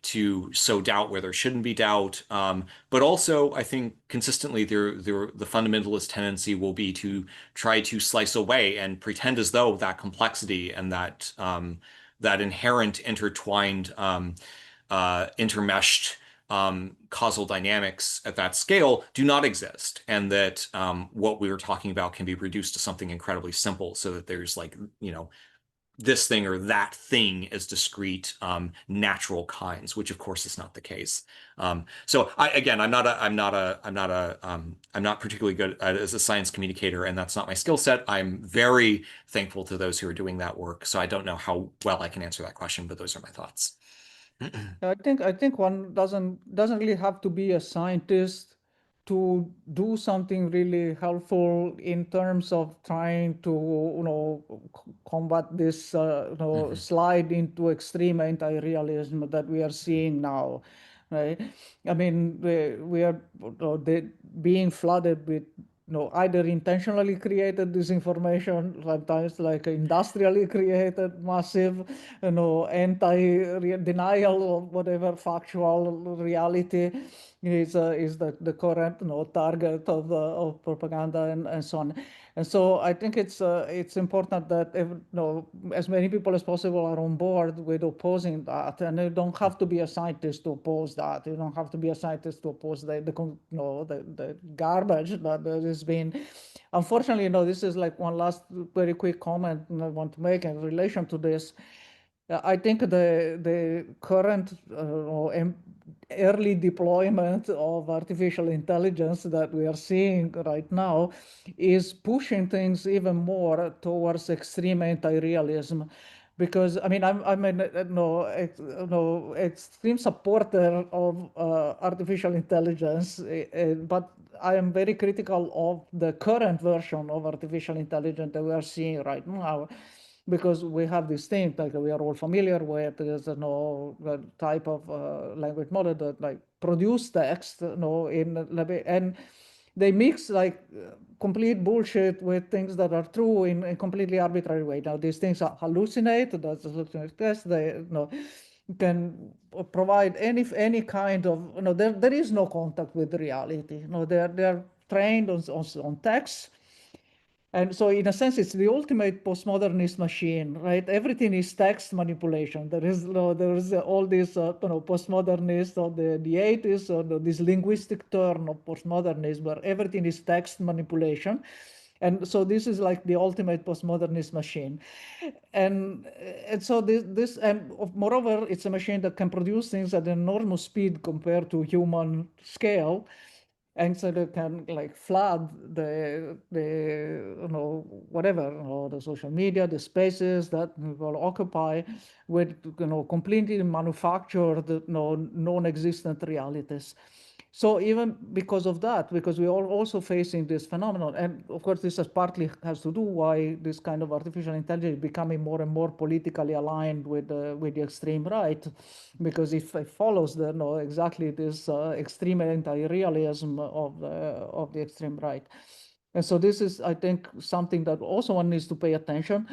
to sow doubt where there shouldn't be doubt. But also, I think consistently, the fundamentalist tendency will be to try to slice away and pretend as though that complexity and that inherent intertwined, intermeshed causal dynamics at that scale do not exist, and that what we were talking about can be reduced to something incredibly simple, so that there's like, you know, this thing or that thing as discrete natural kinds, which of course is not the case. So I'm not particularly good as a science communicator, and that's not my skill set. I'm very thankful to those who are doing that work. So I don't know how well I can answer that question, but those are my thoughts. I think one doesn't really have to be a scientist to do something really helpful in terms of trying to combat this slide into extreme anti-realism that we are seeing now, right? I mean, we are being flooded with either intentionally created disinformation, sometimes like industrially created massive, anti-denial of whatever factual reality is the current target of propaganda and so on. And so I think it's important that as many people as possible are on board with opposing that, and you don't have to be a scientist to oppose that. You don't have to be a scientist to oppose the garbage that has been. Unfortunately, this is like one last very quick comment I want to make in relation to this. I think the current early deployment of artificial intelligence that we are seeing right now is pushing things even more towards extreme anti-realism. Because I mean, I'm an extreme supporter of artificial intelligence, but I am very critical of the current version of artificial intelligence that we are seeing right now, because we have this thing like we are all familiar with. There's the type of language model that like produce text, and they mix like complete bullshit with things that are true in a completely arbitrary way. Now these things are hallucinate. That's a hallucinate test. They can provide any kind of there is no contact with reality. They're trained on text. And so in a sense, it's the ultimate postmodernist machine, right? Everything is text manipulation. There is all these postmodernists of the 80s, or this linguistic turn of postmodernism, where everything is text manipulation. And so this is like the ultimate postmodernist machine. And so this and moreover, it's a machine that can produce things at enormous speed compared to human scale. And so they can like flood the whatever, the social media, the spaces that people occupy with completely manufactured non-existent realities. So even because of that, because we are also facing this phenomenon, and of course this has to do why this kind of artificial intelligence is becoming more and more politically aligned with the extreme right, because it follows exactly this extreme anti-realism of the extreme right. And so this is, I think, something that also one needs to pay attention.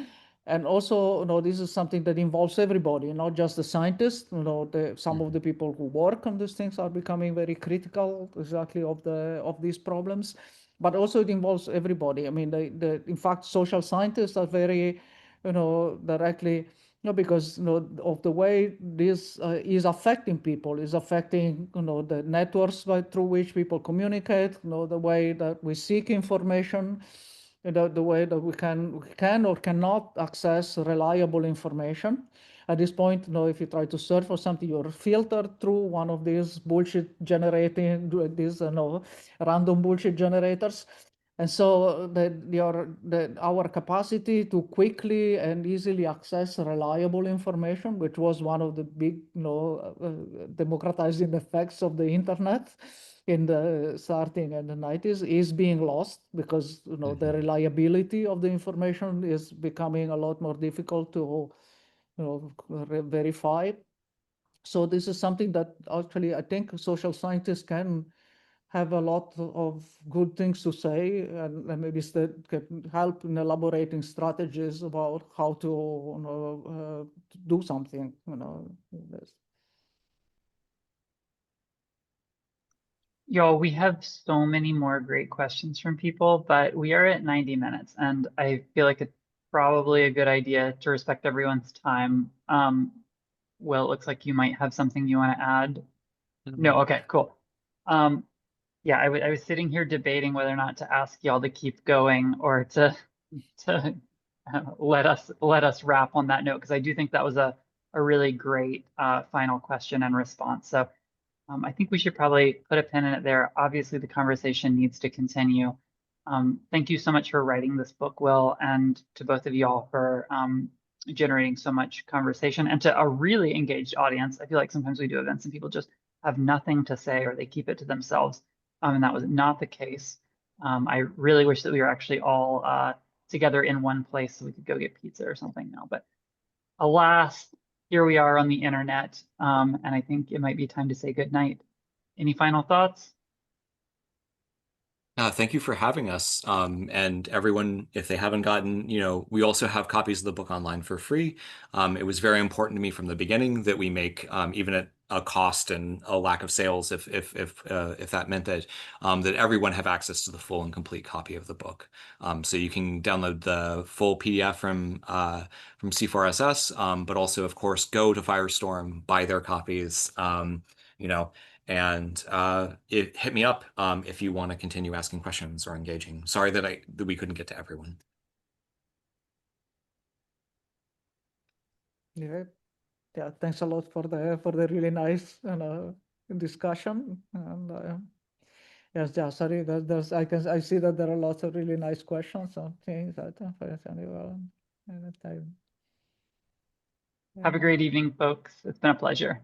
And also, this is something that involves everybody, not just the scientists. Some of the people who work on these things are becoming very critical exactly of these problems. but also it involves everybody. I mean, in fact, social scientists are very, directly, because, of the way this is affecting people, is affecting, the networks through which people communicate, the way that we seek information, the way that we can or cannot access reliable information. At this point, if you try to search for something, you're filtered through one of these bullshit generating, these random bullshit generators. And so our capacity to quickly and easily access reliable information, which was one of the big democratizing effects of the internet in the starting in the 90s, is being lost, because the reliability of the information is becoming a lot more difficult to verify. So this is something that actually I think social scientists can have a lot of good things to say, and maybe that can help in elaborating strategies about how to do something. Y'all, we have so many more great questions from people, but we are at 90 minutes, and I feel like it's probably a good idea to respect everyone's time. Will, it looks like you might have something you want to add. No, okay, cool. Yeah, I was sitting here debating whether or not to ask y'all to keep going or to let us wrap on that note, because I do think that was a really great final question and response. So I think we should probably put a pin in it there. Obviously, the conversation needs to continue. Thank you so much for writing this book, Will, and to both of y'all for generating so much conversation, and to a really engaged audience. I feel like sometimes we do events and people just have nothing to say, or they keep it to themselves, and that was not the case. I really wish that we were actually all together in one place so we could go get pizza or something now, but alas, here we are on the internet, and I think it might be time to say good night. Any final thoughts? Thank you for having us. And everyone, if they haven't gotten, we also have copies of the book online for free. It was very important to me from the beginning that we make, even at a cost and a lack of sales, if that meant that everyone have access to the full and complete copy of the book. So you can download the full PDF from C4SS, but also, of course, go to Firestorm, buy their copies. And hit me up if you want to continue asking questions or engaging. Sorry that we couldn't get to everyone. Yeah, thanks a lot for the really nice discussion. And yes, sorry, I see that there are lots of really nice questions on things that Have a great evening, folks. It's been a pleasure.